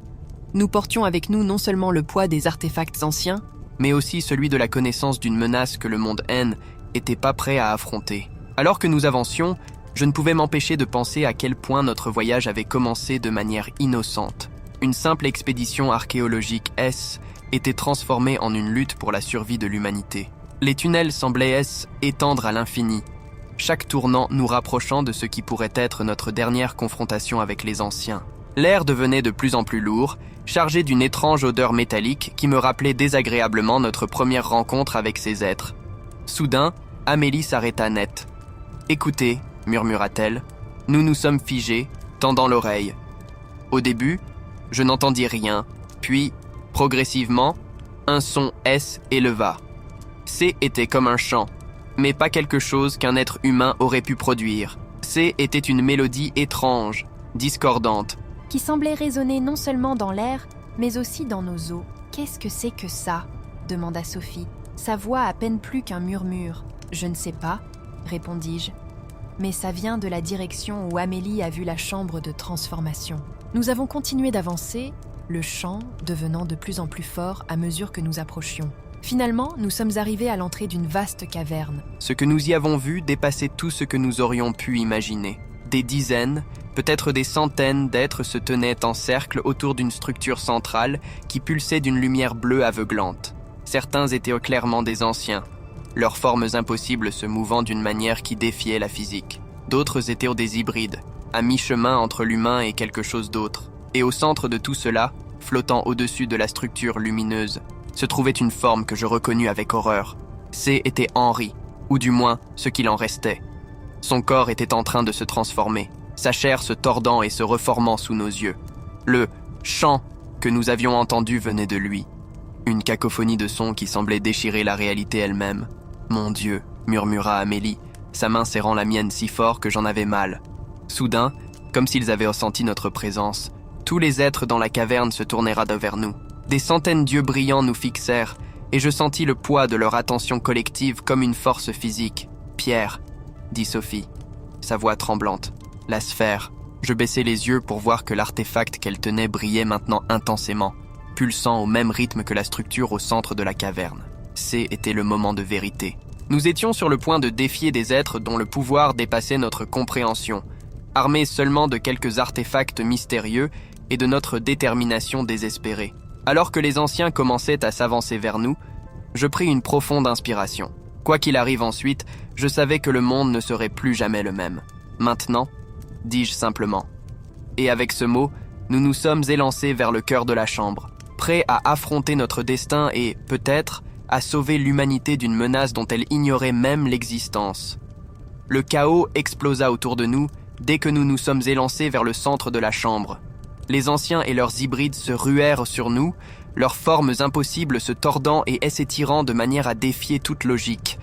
Nous portions avec nous non seulement le poids des artefacts anciens,
mais aussi celui de la connaissance d'une menace que le monde N n'était pas prêt à affronter. Alors que nous avancions, je ne pouvais m'empêcher de penser à quel point notre voyage avait commencé de manière innocente. Une simple expédition archéologique S était transformée en une lutte pour la survie de l'humanité. Les tunnels semblaient étendre à l'infini, chaque tournant nous rapprochant de ce qui pourrait être notre dernière confrontation avec les anciens. L'air devenait de plus en plus lourd, chargé d'une étrange odeur métallique qui me rappelait désagréablement notre première rencontre avec ces êtres. Soudain, Amélie s'arrêta net. « Écoutez » murmura-t-elle, « nous nous sommes figés, tendant l'oreille. Au début, je n'entendis rien, puis, progressivement, un son S éleva. C était comme un chant, mais pas quelque chose qu'un être humain aurait pu produire. C était une mélodie étrange, discordante,
qui semblait résonner non seulement dans l'air, mais aussi dans nos os. « Qu'est-ce que c'est que ça ?» demanda Sophie, sa voix à peine plus qu'un murmure. « Je ne sais pas », répondis-je. Mais ça vient de la direction où Amélie a vu la chambre de transformation. Nous avons continué d'avancer, le chant devenant de plus en plus fort à mesure que nous approchions. Finalement, nous sommes arrivés à l'entrée d'une vaste caverne.
Ce que nous y avons vu dépassait tout ce que nous aurions pu imaginer. Des dizaines, peut-être des centaines d'êtres se tenaient en cercle autour d'une structure centrale qui pulsait d'une lumière bleue aveuglante. Certains étaient clairement des anciens, leurs formes impossibles se mouvant d'une manière qui défiait la physique. D'autres étaient des hybrides, à mi-chemin entre l'humain et quelque chose d'autre. Et au centre de tout cela, flottant au-dessus de la structure lumineuse, se trouvait une forme que je reconnus avec horreur. C était Henri, ou du moins ce qu'il en restait. Son corps était en train de se transformer, sa chair se tordant et se reformant sous nos yeux. Le chant que nous avions entendu venait de lui. Une cacophonie de sons qui semblait déchirer la réalité elle-même. « Mon Dieu !» murmura Amélie, sa main serrant la mienne si fort que j'en avais mal. Soudain, comme s'ils avaient ressenti notre présence, tous les êtres dans la caverne se tournèrent vers nous. Des centaines d'yeux brillants nous fixèrent, et je sentis le poids de leur attention collective comme une force physique. « Pierre !» dit Sophie, sa voix tremblante. « La sphère !» Je baissai les yeux pour voir que l'artefact qu'elle tenait brillait maintenant intensément, pulsant au même rythme que la structure au centre de la caverne. C'était le moment de vérité. Nous étions sur le point de défier des êtres dont le pouvoir dépassait notre compréhension, armés seulement de quelques artefacts mystérieux et de notre détermination désespérée. Alors que les anciens commençaient à s'avancer vers nous, je pris une profonde inspiration. Quoi qu'il arrive ensuite, je savais que le monde ne serait plus jamais le même. Maintenant, dis-je simplement. Et avec ce mot, nous nous sommes élancés vers le cœur de la chambre, prêts à affronter notre destin et, peut-être, à sauver l'humanité d'une menace dont elle ignorait même l'existence. Le chaos explosa autour de nous dès que nous nous sommes élancés vers le centre de la chambre. Les anciens et leurs hybrides se ruèrent sur nous, leurs formes impossibles se tordant et s'étirant de manière à défier toute logique.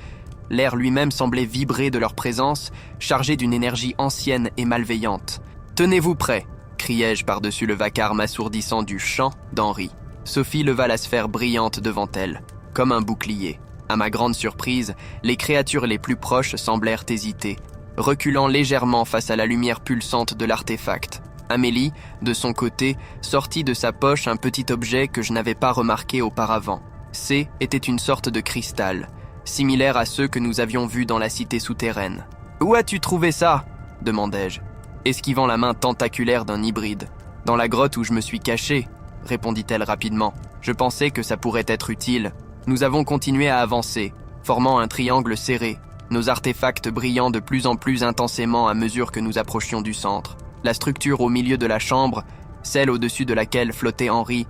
L'air lui-même semblait vibrer de leur présence, chargé d'une énergie ancienne et malveillante. « Tenez-vous prêts !» criai-je par-dessus le vacarme assourdissant du chant d'Henri. Sophie leva la sphère brillante devant elle, comme un bouclier. À ma grande surprise, les créatures les plus proches semblèrent hésiter, reculant légèrement face à la lumière pulsante de l'artefact. Amélie, de son côté, sortit de sa poche un petit objet que je n'avais pas remarqué auparavant. C était une sorte de cristal, similaire à ceux que nous avions vus dans la cité souterraine. « Où as-tu trouvé ça ?» demandai-je, esquivant la main tentaculaire d'un hybride. « Dans la grotte où je me suis caché », répondit-elle rapidement. « Je pensais que ça pourrait être utile. » Nous avons continué à avancer, formant un triangle serré, nos artefacts brillant de plus en plus intensément à mesure que nous approchions du centre. La structure au milieu de la chambre, celle au-dessus de laquelle flottait Henri,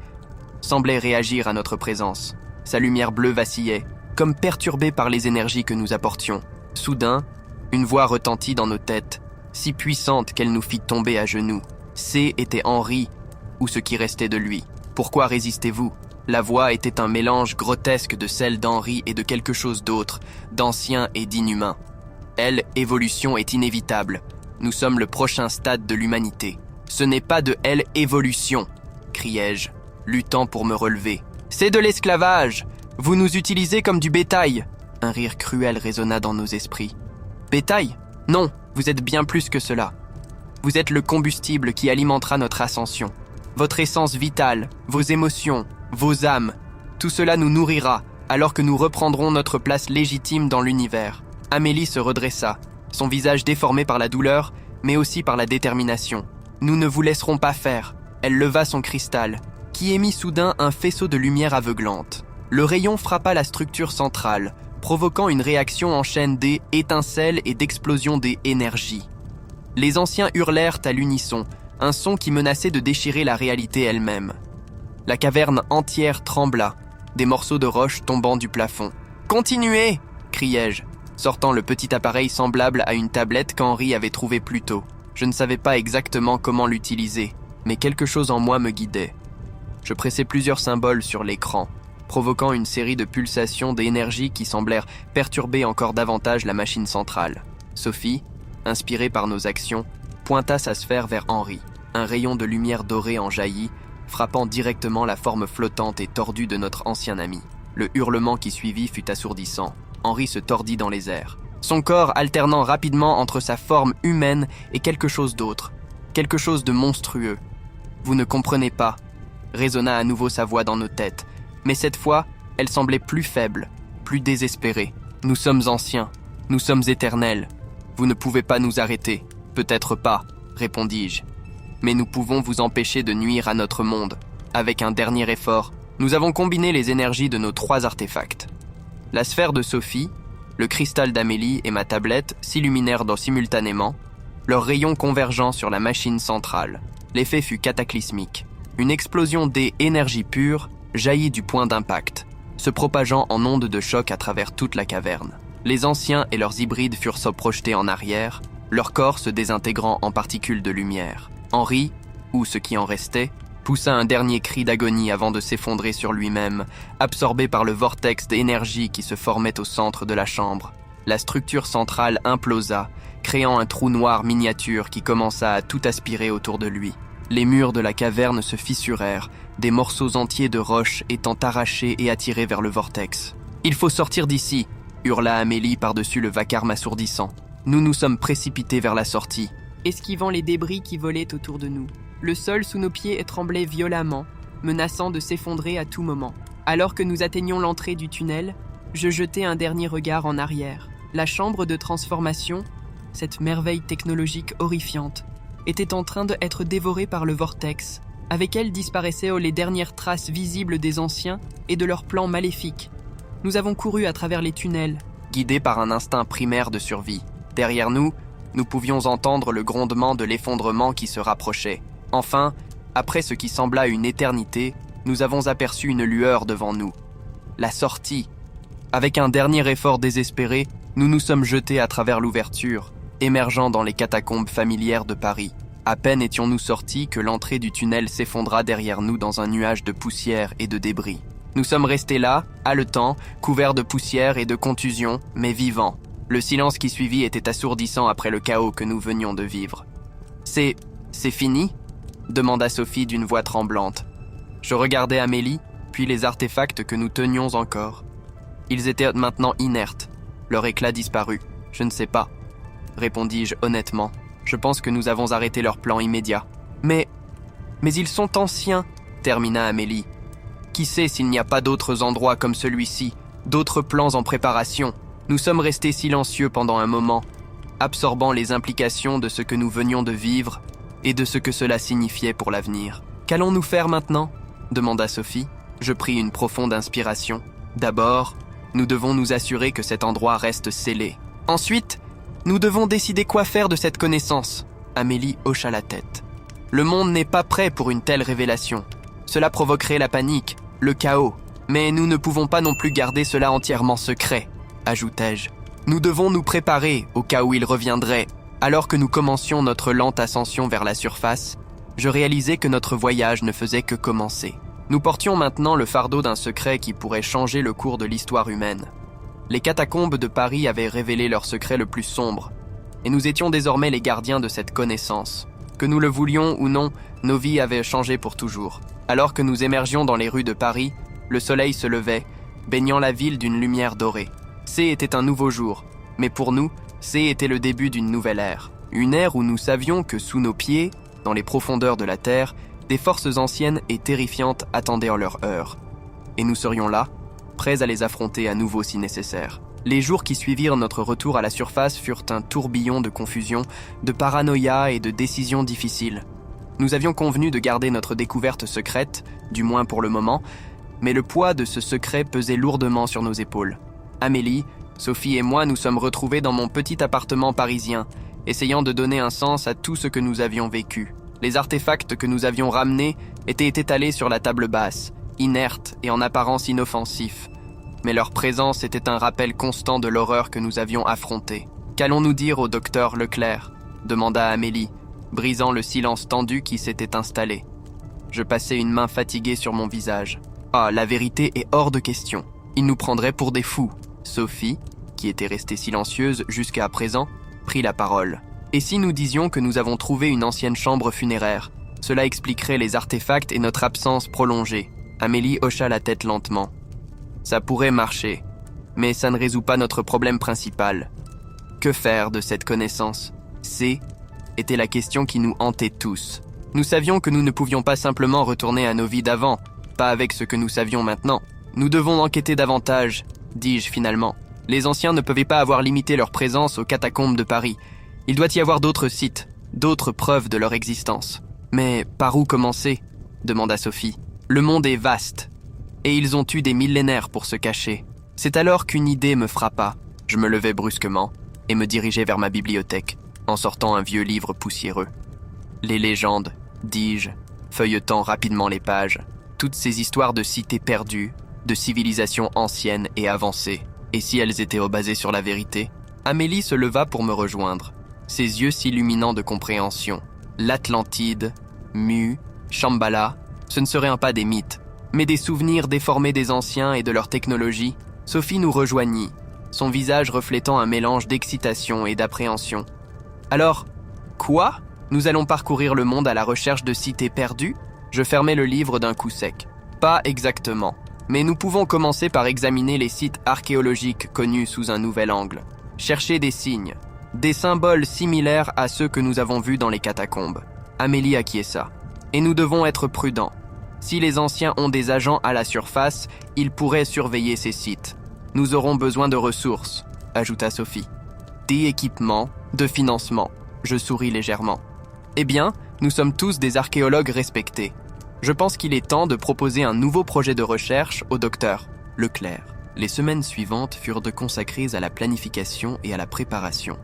semblait réagir à notre présence. Sa lumière bleue vacillait, comme perturbée par les énergies que nous apportions. Soudain, une voix retentit dans nos têtes, si puissante qu'elle nous fit tomber à genoux. C était Henri, ou ce qui restait de lui. Pourquoi résistez-vous ? La voix était un mélange grotesque de celle d'Henri et de quelque chose d'autre, d'ancien et d'inhumain. Elle, évolution est inévitable. Nous sommes le prochain stade de l'humanité. Ce n'est pas de elle évolution, criai-je, luttant pour me relever. C'est de l'esclavage. Vous nous utilisez comme du bétail. Un rire cruel résonna dans nos esprits. Bétail ? Non, vous êtes bien plus que cela. Vous êtes le combustible qui alimentera notre ascension. Votre essence vitale, vos émotions, vos âmes, tout cela nous nourrira alors que nous reprendrons notre place légitime dans l'univers. Amélie se redressa, son visage déformé par la douleur, mais aussi par la détermination. Nous ne vous laisserons pas faire. Elle leva son cristal, qui émit soudain un faisceau de lumière aveuglante. Le rayon frappa la structure centrale, provoquant une réaction en chaîne d'étincelles et d'explosions d'énergie. Les anciens hurlèrent à l'unisson, un son qui menaçait de déchirer la réalité elle-même. La caverne entière trembla, des morceaux de roche tombant du plafond. « Continuez !» criai-je, sortant le petit appareil semblable à une tablette qu'Henri avait trouvé plus tôt. Je ne savais pas exactement comment l'utiliser, mais quelque chose en moi me guidait. Je pressai plusieurs symboles sur l'écran, provoquant une série de pulsations d'énergie qui semblèrent perturber encore davantage la machine centrale. Sophie, inspirée par nos actions, pointa sa sphère vers Henri. Un rayon de lumière dorée en jaillit, frappant directement la forme flottante et tordue de notre ancien ami. Le hurlement qui suivit fut assourdissant. Henri se tordit dans les airs, son corps alternant rapidement entre sa forme humaine et quelque chose d'autre, quelque chose de monstrueux. « Vous ne comprenez pas », résonna à nouveau sa voix dans nos têtes, mais cette fois, elle semblait plus faible, plus désespérée. « Nous sommes anciens, nous sommes éternels. Vous ne pouvez pas nous arrêter. »« Peut-être pas », répondis-je. « Mais nous pouvons vous empêcher de nuire à notre monde. » Avec un dernier effort, nous avons combiné les énergies de nos 3 artefacts. La sphère de Sophie, le cristal d'Amélie et ma tablette s'illuminèrent simultanément, leurs rayons convergeant sur la machine centrale. L'effet fut cataclysmique. Une explosion d'énergie pure jaillit du point d'impact, se propageant en ondes de choc à travers toute la caverne. Les anciens et leurs hybrides furent projetés en arrière, leur corps se désintégrant en particules de lumière. Henri, ou ce qui en restait, poussa un dernier cri d'agonie avant de s'effondrer sur lui-même, absorbé par le vortex d'énergie qui se formait au centre de la chambre. La structure centrale implosa, créant un trou noir miniature qui commença à tout aspirer autour de lui. Les murs de la caverne se fissurèrent, des morceaux entiers de roche étant arrachés et attirés vers le vortex. « Il faut sortir d'ici !» hurla Amélie par-dessus le vacarme assourdissant. Nous nous sommes précipités vers la sortie,
esquivant les débris qui volaient autour de nous. Le sol sous nos pieds tremblait violemment, menaçant de s'effondrer à tout moment. Alors que nous atteignions l'entrée du tunnel, je jetai un dernier regard en arrière. La chambre de transformation, cette merveille technologique horrifiante, était en train d'être dévorée par le vortex. Avec elle disparaissaient les dernières traces visibles des anciens et de leurs plans maléfiques. Nous avons couru à travers les tunnels,
guidés par un instinct primaire de survie. Derrière nous, nous pouvions entendre le grondement de l'effondrement qui se rapprochait. Enfin, après ce qui sembla une éternité, nous avons aperçu une lueur devant nous. La sortie. Avec un dernier effort désespéré, nous nous sommes jetés à travers l'ouverture, émergeant dans les catacombes familières de Paris. À peine étions-nous sortis que l'entrée du tunnel s'effondra derrière nous dans un nuage de poussière et de débris. Nous sommes restés là, haletants, couverts de poussière et de contusions, mais vivants. Le silence qui suivit était assourdissant après le chaos que nous venions de vivre. « C'est fini ?» demanda Sophie d'une voix tremblante. Je regardai Amélie, puis les artefacts que nous tenions encore. Ils étaient maintenant inertes, leur éclat disparut. « Je ne sais pas », répondis-je honnêtement. « Je pense que nous avons arrêté leur plan immédiat. »« Mais ils sont anciens », termina Amélie. « Qui sait s'il n'y a pas d'autres endroits comme celui-ci, d'autres plans en préparation ?» Nous sommes restés silencieux pendant un moment, absorbant les implications de ce que nous venions de vivre et de ce que cela signifiait pour l'avenir. « Qu'allons-nous faire maintenant ?» demanda Sophie. Je pris une profonde inspiration. « D'abord, Nous devons nous assurer que cet endroit reste scellé. Ensuite, nous devons décider quoi faire de cette connaissance. Amélie hocha la tête. Le monde n'est pas prêt pour une telle révélation. Cela provoquerait la panique, le chaos. Mais nous ne pouvons pas non plus garder cela entièrement secret, ajoutai-je. Nous devons nous préparer au cas où il reviendrait. Alors que nous commencions notre lente ascension vers la surface, je réalisais que notre voyage ne faisait que commencer. Nous portions maintenant le fardeau d'un secret qui pourrait changer le cours de l'histoire humaine. Les catacombes de Paris avaient révélé leur secret le plus sombre, et nous étions désormais les gardiens de cette connaissance. Que nous le voulions ou non, nos vies avaient changé pour toujours. Alors que nous émergions dans les rues de Paris, le soleil se levait, baignant la ville d'une lumière dorée. C était un nouveau jour, mais pour nous, C était le début d'une nouvelle ère. Une ère où nous savions que sous nos pieds, dans les profondeurs de la Terre, des forces anciennes et terrifiantes attendaient leur heure. Et nous serions là, prêts à les affronter à nouveau si nécessaire. Les jours qui suivirent notre retour à la surface furent un tourbillon de confusion, de paranoïa et de décisions difficiles. Nous avions convenu de garder notre découverte secrète, du moins pour le moment, mais le poids de ce secret pesait lourdement sur nos épaules. Amélie, Sophie et moi nous sommes retrouvés dans mon petit appartement parisien, essayant de donner un sens à tout ce que nous avions vécu. Les artefacts que nous avions ramenés étaient étalés sur la table basse, inertes et en apparence inoffensifs. Mais leur présence était un rappel constant de l'horreur que nous avions affrontée. « Qu'allons-nous dire au docteur Leclerc ?» demanda Amélie, brisant le silence tendu qui s'était installé. Je passai une main fatiguée sur mon visage. « Ah, la vérité est hors de question. Il nous prendrait pour des fous. » Sophie, qui était restée silencieuse jusqu'à présent, prit la parole. « Et si nous disions que nous avons trouvé une ancienne chambre funéraire? Cela expliquerait les artefacts et notre absence prolongée. » Amélie hocha la tête lentement. « Ça pourrait marcher, mais ça ne résout pas notre problème principal. Que faire de cette connaissance? C'est était la question qui nous hantait tous. Nous savions que nous ne pouvions pas simplement retourner à nos vies d'avant, pas avec ce que nous savions maintenant. Nous devons enquêter davantage, dis-je finalement. Les anciens ne pouvaient pas avoir limité leur présence aux catacombes de Paris. Il doit y avoir d'autres sites, d'autres preuves de leur existence. Mais par où commencer? Demanda Sophie. Le monde est vaste, et ils ont eu des millénaires pour se cacher. C'est alors qu'une idée me frappa. Je me levai brusquement et me dirigeai vers ma bibliothèque, en sortant un vieux livre poussiéreux. Les légendes, dis-je, feuilletant rapidement les pages. Toutes ces histoires de cités perdues, de civilisations anciennes et avancées. Et si elles étaient basées sur la vérité? Amélie se leva pour me rejoindre, ses yeux s'illuminant de compréhension. L'Atlantide, Mu, Shambhala, ce ne seraient pas des mythes, mais des souvenirs déformés des anciens et de leur technologie. Sophie nous rejoignit, son visage reflétant un mélange d'excitation et d'appréhension. Alors, quoi? Nous allons parcourir le monde à la recherche de cités perdues? Je fermai le livre d'un coup sec. Pas exactement, mais nous pouvons commencer par examiner les sites archéologiques connus sous un nouvel angle. Chercher des signes, des symboles similaires à ceux que nous avons vus dans les catacombes. Amélie acquiesça. Et nous devons être prudents. Si les anciens ont des agents à la surface, ils pourraient surveiller ces sites. Nous aurons besoin de ressources, ajouta Sophie. Des équipements, de financement. Je souris légèrement. Eh bien, nous sommes tous des archéologues respectés. Je pense qu'il est temps de proposer un nouveau projet de recherche au docteur Leclerc. Les semaines suivantes furent consacrées à la planification et à la préparation.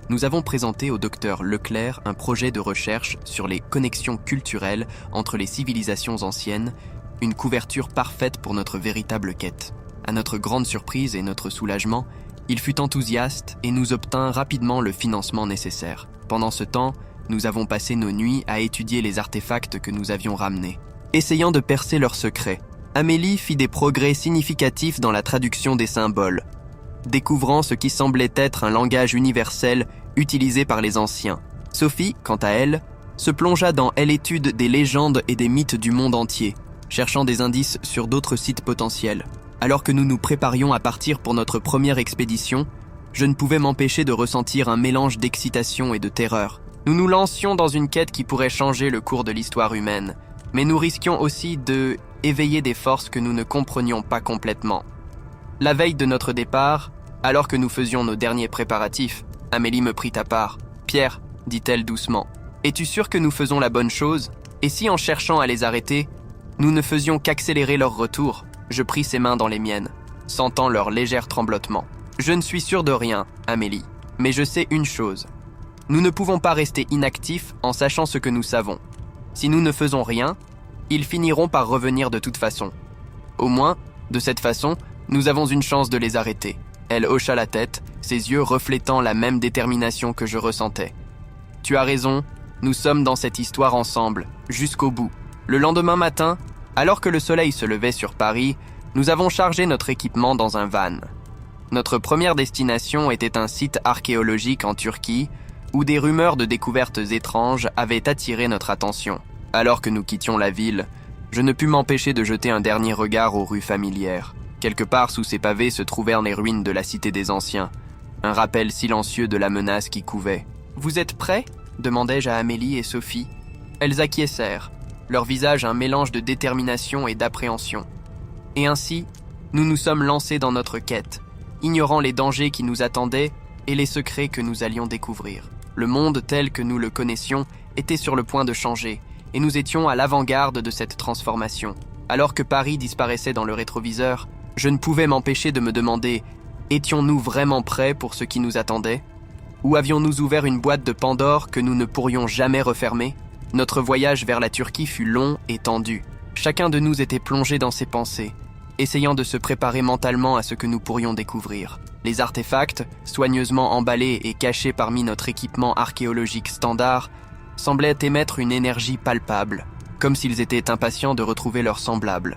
Nous avons présenté au docteur Leclerc un projet de recherche sur les connexions culturelles entre les civilisations anciennes, une couverture parfaite pour notre véritable quête. À notre grande surprise et notre soulagement, il fut enthousiaste et nous obtint rapidement le financement nécessaire. Pendant ce temps, nous avons passé nos nuits à étudier les artefacts que nous avions ramenés. Essayant de percer leurs secrets, Amélie fit des progrès significatifs dans la traduction des symboles, découvrant ce qui semblait être un langage universel utilisé par les anciens. Sophie, quant à elle, se plongea dans l'étude des légendes et des mythes du monde entier, cherchant des indices sur d'autres sites potentiels. Alors que nous nous préparions à partir pour notre première expédition, je ne pouvais m'empêcher de ressentir un mélange d'excitation et de terreur. Nous nous lancions dans une quête qui pourrait changer le cours de l'histoire humaine, mais nous risquions aussi de éveiller des forces que nous ne comprenions pas complètement. La veille de notre départ, alors que nous faisions nos derniers préparatifs, Amélie me prit à part. « Pierre, dit-elle doucement, es-tu sûr que nous faisons la bonne chose? Et si en cherchant à les arrêter, nous ne faisions qu'accélérer leur retour ?» Je pris ses mains dans les miennes. sentant leur léger tremblotement. Je ne suis sûr de rien, Amélie, mais je sais une chose. Nous ne pouvons pas rester inactifs en sachant ce que nous savons. Si nous ne faisons rien, ils finiront par revenir de toute façon. Au moins, de cette façon, nous avons une chance de les arrêter. Elle hocha la tête, ses yeux reflétant la même détermination que je ressentais. Tu as raison, nous sommes dans cette histoire ensemble, jusqu'au bout. Le lendemain matin, alors que le soleil se levait sur Paris, nous avons chargé notre équipement dans un van. Notre première destination était un site archéologique en Turquie, où des rumeurs de découvertes étranges avaient attiré notre attention. Alors que nous quittions la ville, je ne pus m'empêcher de jeter un dernier regard aux rues familières. Quelque part sous ces pavés se trouvèrent les ruines de la cité des anciens, un rappel silencieux de la menace qui couvait. « Vous êtes prêts ?» demandai-je à Amélie et Sophie. Elles acquiescèrent, leur visage un mélange de détermination et d'appréhension. Et ainsi, nous nous sommes lancés dans notre quête, ignorant les dangers qui nous attendaient et les secrets que nous allions découvrir. Le monde tel que nous le connaissions était sur le point de changer, et nous étions à l'avant-garde de cette transformation. Alors que Paris disparaissait dans le rétroviseur, je ne pouvais m'empêcher de me demander « Étions-nous vraiment prêts pour ce qui nous attendait ? Ou avions-nous ouvert une boîte de Pandore que nous ne pourrions jamais refermer ? Notre voyage vers la Turquie fut long et tendu. Chacun de nous était plongé dans ses pensées, essayant de se préparer mentalement à ce que nous pourrions découvrir. Les artefacts, soigneusement emballés et cachés parmi notre équipement archéologique standard, semblaient émettre une énergie palpable, comme s'ils étaient impatients de retrouver leurs semblables.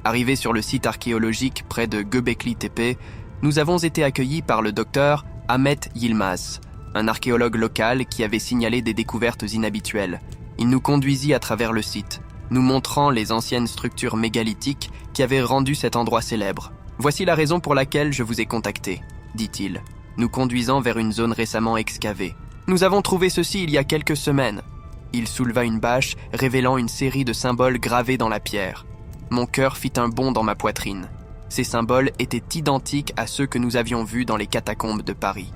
Arrivés sur le site archéologique près de Göbekli Tepe, nous avons été accueillis par le docteur Ahmet Yilmaz, un archéologue local qui avait signalé des découvertes inhabituelles. Il nous conduisit à travers le site, nous montrant les anciennes structures mégalithiques qui avaient rendu cet endroit célèbre. « Voici la raison pour laquelle je vous ai contacté », dit-il, nous conduisant vers une zone récemment excavée. « Nous avons trouvé ceci il y a quelques semaines. » Il souleva une bâche, révélant une série de symboles gravés dans la pierre. Mon cœur fit un bond dans ma poitrine. Ces symboles étaient identiques à ceux que nous avions vus dans les catacombes de Paris.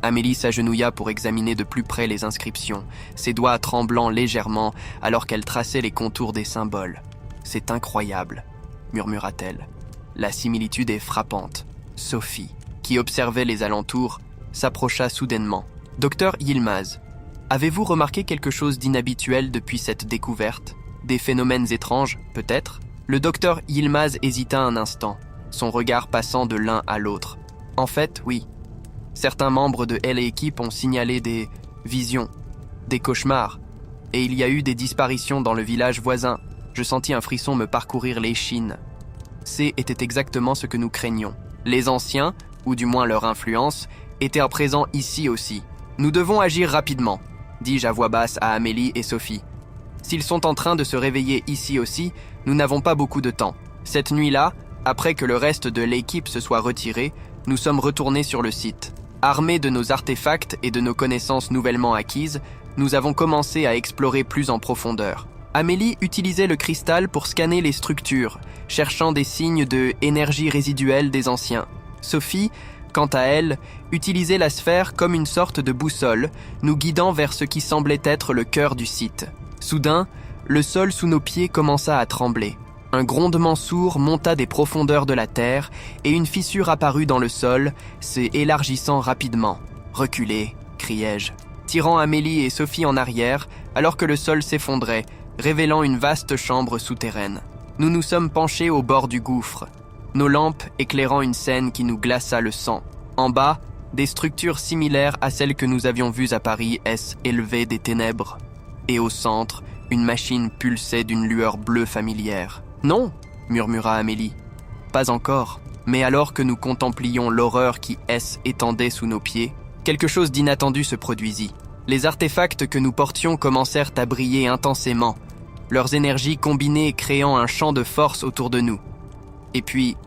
Amélie s'agenouilla pour examiner de plus près les inscriptions, ses doigts tremblant légèrement alors qu'elle traçait les contours des symboles. « C'est incroyable », murmura-t-elle. « La similitude est frappante. » Sophie, qui observait les alentours, s'approcha soudainement. « Docteur Yilmaz, avez-vous remarqué quelque chose d'inhabituel depuis cette découverte ? Des phénomènes étranges, peut-être ?» Le docteur Yilmaz hésita un instant, son regard passant de l'un à l'autre. « En fait, oui. Certains membres de l'équipe ont signalé des visions, des cauchemars, et il y a eu des disparitions dans le village voisin. Je sentis un frisson me parcourir l'échine. C'était exactement ce que nous craignions. Les anciens, ou du moins leur influence, étaient présents ici aussi. Nous devons agir rapidement, dis-je à voix basse à Amélie et Sophie. S'ils sont en train de se réveiller ici aussi, nous n'avons pas beaucoup de temps. Cette nuit-là, après que le reste de l'équipe se soit retiré, nous sommes retournés sur le site. Armés de nos artefacts et de nos connaissances nouvellement acquises, nous avons commencé à explorer plus en profondeur. Amélie utilisait le cristal pour scanner les structures, cherchant des signes de énergie résiduelle des anciens. Sophie, quant à elle, utilisait la sphère comme une sorte de boussole, nous guidant vers ce qui semblait être le cœur du site. Soudain, le sol sous nos pieds commença à trembler. Un grondement sourd monta des profondeurs de la terre et une fissure apparut dans le sol, s'élargissant rapidement. « Reculez !» criai-je, tirant Amélie et Sophie en arrière alors que le sol s'effondrait, révélant une vaste chambre souterraine. Nous nous sommes penchés au bord du gouffre, nos lampes éclairant une scène qui nous glaça le sang. En bas, des structures similaires à celles que nous avions vues à Paris élevaient des ténèbres. Et au centre, une machine pulsait d'une lueur bleue familière. « Non !» murmura Amélie. « Pas encore. » Mais alors que nous contemplions l'horreur qui étendait sous nos pieds, quelque chose d'inattendu se produisit. Les artefacts que nous portions commencèrent à briller intensément, leurs énergies combinées créant un champ de force autour de nous. Et puis,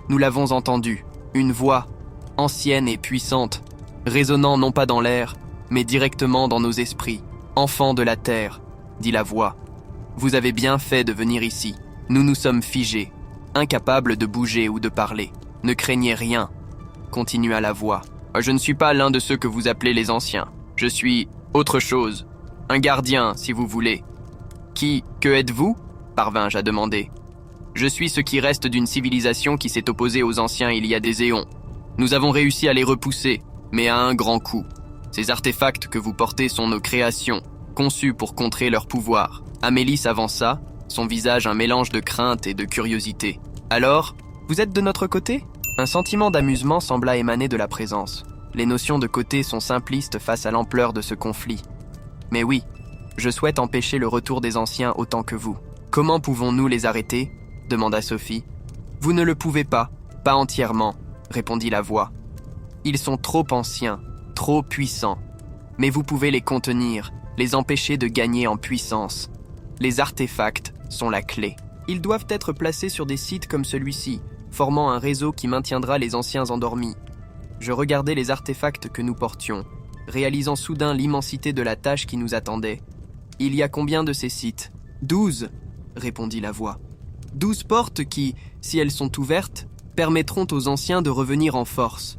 nous l'avons entendu, une voix, ancienne et puissante, résonnant non pas dans l'air, mais directement dans nos esprits. « Enfants de la terre », dit la voix, « vous avez bien fait de venir ici. Nous nous sommes figés, incapables de bouger ou de parler. Ne craignez rien, » continua la voix. « Je ne suis pas l'un de ceux que vous appelez les anciens. Je suis autre chose, un gardien, si vous voulez. »« Que êtes-vous » parvins-je à demander. Je suis ce qui reste d'une civilisation qui s'est opposée aux anciens il y a des éons. Nous avons réussi à les repousser, mais à un grand coût. Ces artefacts que vous portez sont nos créations, conçus pour contrer leur pouvoir. Amélie s'avança, son visage un mélange de crainte et de curiosité. Alors, vous êtes de notre côté ? Un sentiment d'amusement sembla émaner de la présence. Les notions de côté sont simplistes face à l'ampleur de ce conflit. Mais oui, je souhaite empêcher le retour des anciens autant que vous. Comment pouvons-nous les arrêter ? Demanda Sophie. Vous ne le pouvez pas entièrement, répondit la voix. Ils sont trop anciens, trop puissants. Mais vous pouvez les contenir, les empêcher de gagner en puissance. Les artefacts sont la clé. Ils doivent être placés sur des sites comme celui-ci, formant un réseau qui maintiendra les anciens endormis. Je regardais les artefacts que nous portions, réalisant soudain l'immensité de la tâche qui nous attendait. Il y a combien de ces sites ? 12, répondit la voix. 12 portes qui, si elles sont ouvertes, permettront aux anciens de revenir en force.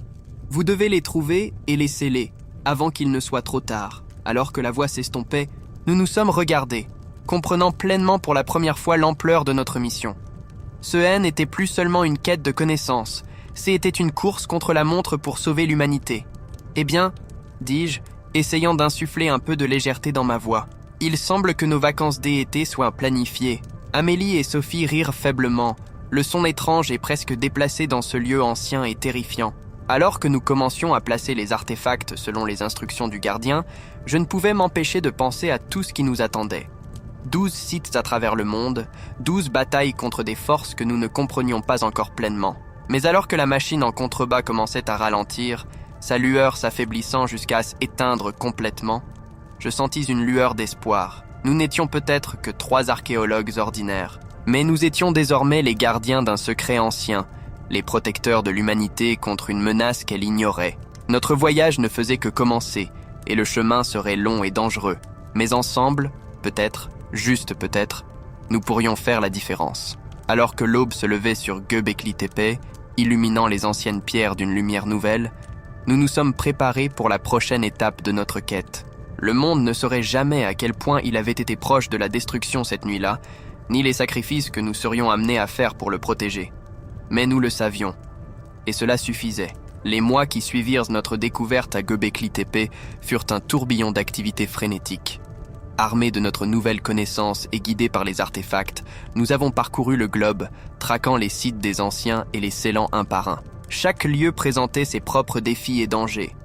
Vous devez les trouver et les sceller, avant qu'il ne soit trop tard. Alors que la voix s'estompait, nous nous sommes regardés, comprenant pleinement pour la première fois l'ampleur de notre mission. Ce N n'était plus seulement une quête de connaissances, c'était une course contre la montre pour sauver l'humanité. Eh bien, dis-je, essayant d'insuffler un peu de légèreté dans ma voix, il semble que nos vacances d'été soient planifiées. Amélie et Sophie rirent faiblement, le son étrange et presque déplacé dans ce lieu ancien et terrifiant. Alors que nous commencions à placer les artefacts selon les instructions du gardien, je ne pouvais m'empêcher de penser à tout ce qui nous attendait. 12 sites à travers le monde, 12 batailles contre des forces que nous ne comprenions pas encore pleinement. Mais alors que la machine en contrebas commençait à ralentir, sa lueur s'affaiblissant jusqu'à s'éteindre complètement, je sentis une lueur d'espoir. Nous n'étions peut-être que 3 archéologues ordinaires, mais nous étions désormais les gardiens d'un secret ancien, les protecteurs de l'humanité contre une menace qu'elle ignorait. Notre voyage ne faisait que commencer, et le chemin serait long et dangereux. Mais ensemble, peut-être, juste peut-être, nous pourrions faire la différence. Alors que l'aube se levait sur Göbekli Tepe, illuminant les anciennes pierres d'une lumière nouvelle, nous nous sommes préparés pour la prochaine étape de notre quête. Le monde ne saurait jamais à quel point il avait été proche de la destruction cette nuit-là, ni les sacrifices que nous serions amenés à faire pour le protéger. Mais nous le savions, et cela suffisait. Les mois qui suivirent notre découverte à Göbekli Tepe furent un tourbillon d'activités frénétiques. Armés de notre nouvelle connaissance et guidés par les artefacts, nous avons parcouru le globe, traquant les sites des anciens et les scellant un par un. Chaque lieu présentait ses propres défis et dangers.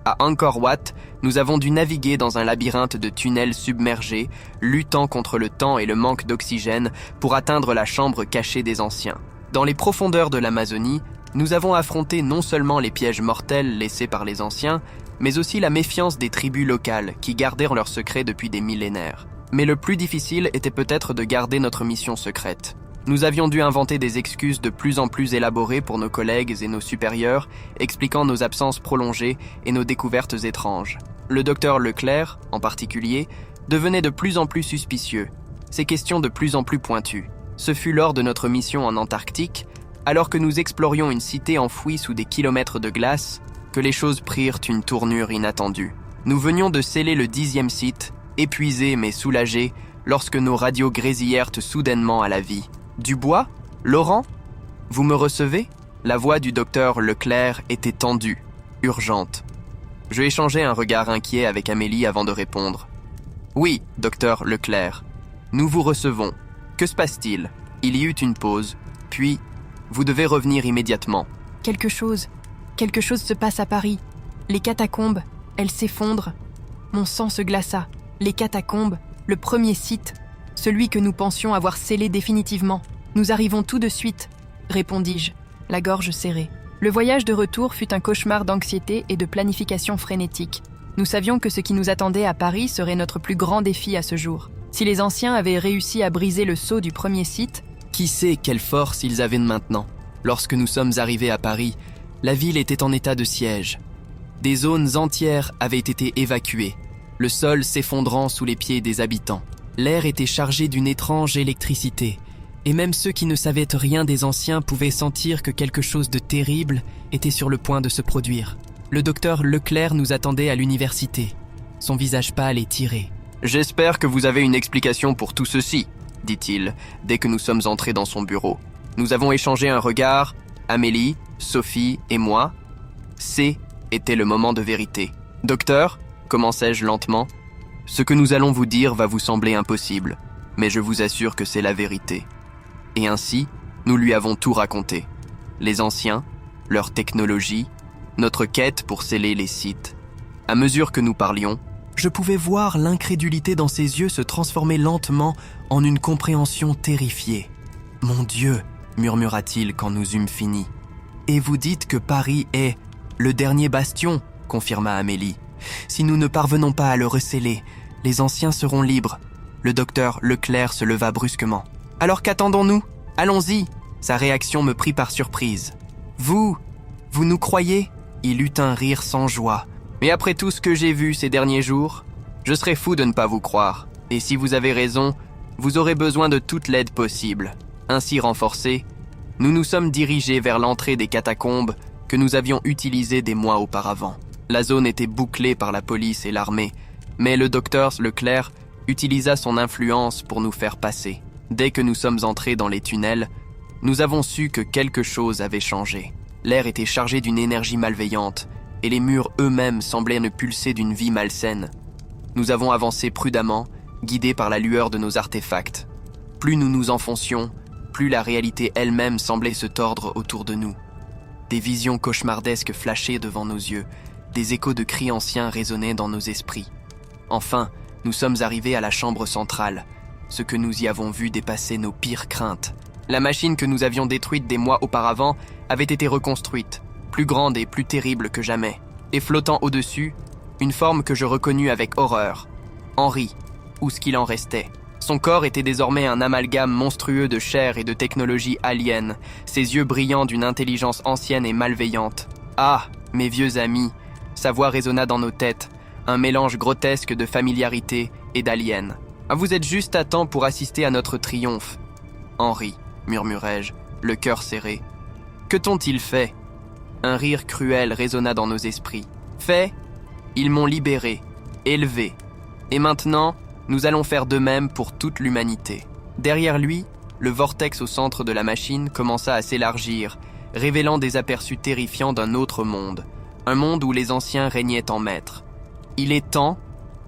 À Angkor Wat, nous avons dû naviguer dans un labyrinthe de tunnels submergés, luttant contre le temps et le manque d'oxygène pour atteindre la chambre cachée des anciens. Dans les profondeurs de l'Amazonie, nous avons affronté non seulement les pièges mortels laissés par les anciens, mais aussi la méfiance des tribus locales qui gardèrent leurs secrets depuis des millénaires. Mais le plus difficile était peut-être de garder notre mission secrète. Nous avions dû inventer des excuses de plus en plus élaborées pour nos collègues et nos supérieurs, expliquant nos absences prolongées et nos découvertes étranges. Le docteur Leclerc, en particulier, devenait de plus en plus suspicieux, ses questions de plus en plus pointues. Ce fut lors de notre mission en Antarctique, alors que nous explorions une cité enfouie sous des kilomètres de glace, que les choses prirent une tournure inattendue. Nous venions de sceller le 10e site, épuisés mais soulagés, lorsque nos radios grésillèrent soudainement à la vie. Dubois ? Laurent ? Vous me recevez ? La voix du docteur Leclerc était tendue, urgente. Je échangeai un regard inquiet avec Amélie avant de répondre. Oui, docteur Leclerc. Nous vous recevons. Que se passe-t-il ? Il y eut une pause, puis vous devez revenir immédiatement.
Quelque chose se passe à Paris. Les catacombes, elles s'effondrent. Mon sang se glaça. Les catacombes, le premier site, celui que nous pensions avoir scellé définitivement. Nous arrivons tout de suite, répondis-je, la gorge serrée. Le voyage de retour fut un cauchemar d'anxiété et de planification frénétique. Nous savions que ce qui nous attendait à Paris serait notre plus grand défi à ce jour. Si les anciens avaient réussi à briser le sceau du premier site,
qui sait quelle force ils avaient maintenant ? Lorsque nous sommes arrivés à Paris, la ville était en état de siège. Des zones entières avaient été évacuées, le sol s'effondrant sous les pieds des habitants. L'air était chargé d'une étrange électricité, et même ceux qui ne savaient rien des anciens pouvaient sentir que quelque chose de terrible était sur le point de se produire. Le docteur Leclerc nous attendait à l'université, son visage pâle et tiré. « J'espère que vous avez une explication pour tout ceci. » dit-il, dès que nous sommes entrés dans son bureau. Nous avons échangé un regard, Amélie, Sophie et moi. Était le moment de vérité. « Docteur, commençai-je lentement, ce que nous allons vous dire va vous sembler impossible, mais je vous assure que c'est la vérité. » Et ainsi, nous lui avons tout raconté. Les anciens, leur technologie, notre quête pour sceller les sites. À mesure que nous parlions, je pouvais voir l'incrédulité dans ses yeux se transformer lentement en une compréhension terrifiée. « Mon Dieu !» murmura-t-il quand nous eûmes fini. « Et vous dites que Paris est le dernier bastion ?» confirma Amélie. « Si nous ne parvenons pas à le receller, les anciens seront libres. » Le docteur Leclerc se leva brusquement. « Alors qu'attendons-nous ? Allons-y !» Sa réaction me prit par surprise. « Vous nous croyez ?» Il eut un rire sans joie. « Mais après tout ce que j'ai vu ces derniers jours, je serais fou de ne pas vous croire. Et si vous avez raison, vous aurez besoin de toute l'aide possible. » Ainsi renforcés, nous nous sommes dirigés vers l'entrée des catacombes que nous avions utilisées des mois auparavant. La zone était bouclée par la police et l'armée, mais le docteur Leclerc utilisa son influence pour nous faire passer. Dès que nous sommes entrés dans les tunnels, nous avons su que quelque chose avait changé. L'air était chargé d'une énergie malveillante, et les murs eux-mêmes semblaient ne pulser d'une vie malsaine. Nous avons avancé prudemment, guidés par la lueur de nos artefacts. Plus nous nous enfoncions, plus la réalité elle-même semblait se tordre autour de nous. Des visions cauchemardesques flashaient devant nos yeux, des échos de cris anciens résonnaient dans nos esprits. Enfin, nous sommes arrivés à la chambre centrale. Ce que nous y avons vu dépassait nos pires craintes. La machine que nous avions détruite des mois auparavant avait été reconstruite, plus grande et plus terrible que jamais. Et flottant au-dessus, une forme que je reconnus avec horreur. Henri, ou ce qu'il en restait. Son corps était désormais un amalgame monstrueux de chair et de technologie alien, ses yeux brillants d'une intelligence ancienne et malveillante. Ah, mes vieux amis, sa voix résonna dans nos têtes, un mélange grotesque de familiarité et d'alien. Vous êtes juste à temps pour assister à notre triomphe. Henri, murmurai-je, le cœur serré. Que t'ont-ils fait ? Un rire cruel résonna dans nos esprits. Fait ? Ils m'ont libéré, élevé. Et maintenant, nous allons faire de même pour toute l'humanité. Derrière lui, le vortex au centre de la machine commença à s'élargir, révélant des aperçus terrifiants d'un autre monde. Un monde où les anciens régnaient en maîtres. « Il est temps »,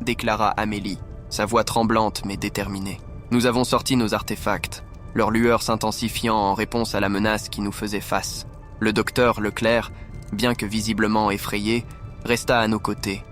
déclara Amélie, sa voix tremblante mais déterminée. Nous avons sorti nos artefacts, leur lueur s'intensifiant en réponse à la menace qui nous faisait face. Le docteur Leclerc, bien que visiblement effrayé, resta à nos côtés,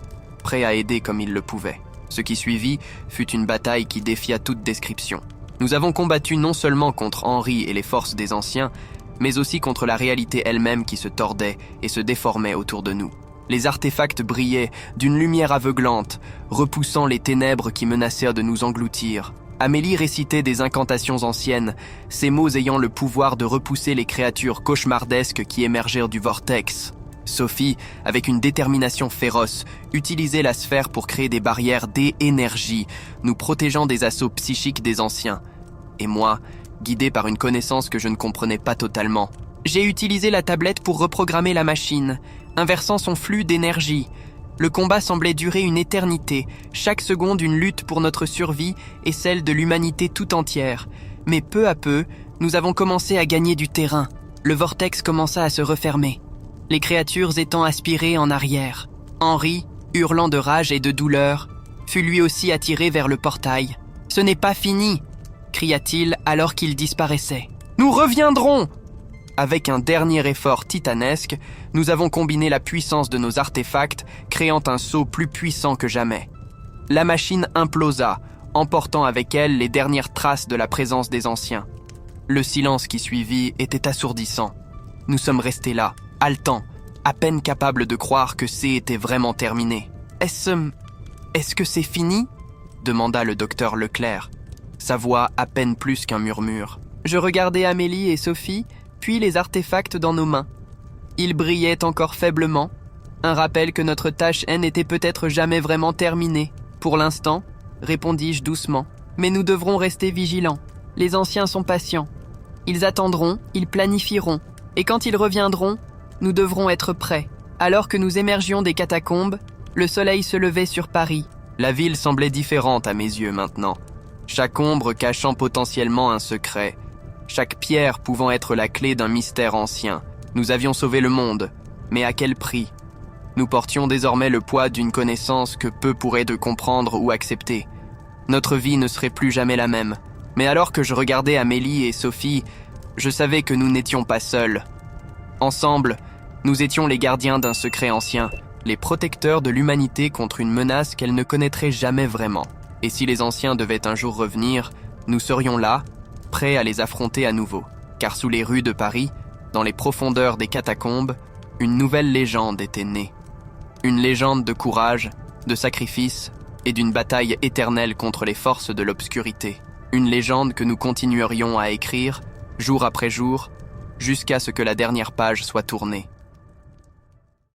prêt à aider comme il le pouvait. Ce qui suivit fut une bataille qui défia toute description. Nous avons combattu non seulement contre Henri et les forces des anciens, mais aussi contre la réalité elle-même qui se tordait et se déformait autour de nous. Les artefacts brillaient d'une lumière aveuglante, repoussant les ténèbres qui menacèrent de nous engloutir. Amélie récitait des incantations anciennes, ces mots ayant le pouvoir de repousser les créatures cauchemardesques qui émergèrent du vortex. Sophie, avec une détermination féroce, utilisait la sphère pour créer des barrières d'énergie, nous protégeant des assauts psychiques des anciens. Et moi, guidé par une connaissance que je ne comprenais pas totalement, j'ai utilisé la tablette pour reprogrammer la machine, inversant son flux d'énergie. Le combat semblait durer une éternité, chaque seconde une lutte pour notre survie et celle de l'humanité tout entière. Mais peu à peu, nous avons commencé à gagner du terrain. Le vortex commença à se refermer, les créatures étant aspirées en arrière. Henri, hurlant de rage et de douleur, fut lui aussi attiré vers le portail. « Ce n'est pas fini !» cria-t-il alors qu'il disparaissait. « Nous reviendrons !» Avec un dernier effort titanesque, nous avons combiné la puissance de nos artefacts, créant un saut plus puissant que jamais. La machine implosa, emportant avec elle les dernières traces de la présence des anciens. Le silence qui suivit était assourdissant. Nous sommes restés là, haletants, à peine capables de croire que était vraiment terminé. « Est-ce que c'est fini ?» demanda le docteur Leclerc, sa voix à peine plus qu'un murmure. Je regardais Amélie et Sophie, puis les artefacts dans nos mains. Ils brillaient encore faiblement, un rappel que notre tâche n'était peut-être jamais vraiment terminée. Pour l'instant, répondis-je doucement, mais nous devrons rester vigilants. Les anciens sont patients. Ils attendront, ils planifieront, et quand ils reviendront, nous devrons être prêts. Alors que nous émergions des catacombes, le soleil se levait sur Paris. La ville semblait différente à mes yeux maintenant. chaque ombre cachant potentiellement un secret, chaque pierre pouvant être la clé d'un mystère ancien. Nous avions sauvé le monde, mais à quel prix? Nous portions désormais le poids d'une connaissance que peu pourraient de comprendre ou accepter. Notre vie ne serait plus jamais la même. Mais alors que je regardais Amélie et Sophie, je savais que nous n'étions pas seuls. Ensemble, nous étions les gardiens d'un secret ancien, les protecteurs de l'humanité contre une menace qu'elle ne connaîtrait jamais vraiment. Et si les anciens devaient un jour revenir, nous serions là, prêts à les affronter à nouveau. Car sous les rues de Paris, dans les profondeurs des catacombes, une nouvelle légende était née. Une légende de courage, de sacrifice et d'une bataille éternelle contre les forces de l'obscurité. Une légende que nous continuerions à écrire, jour après jour, jusqu'à ce que la dernière page soit tournée.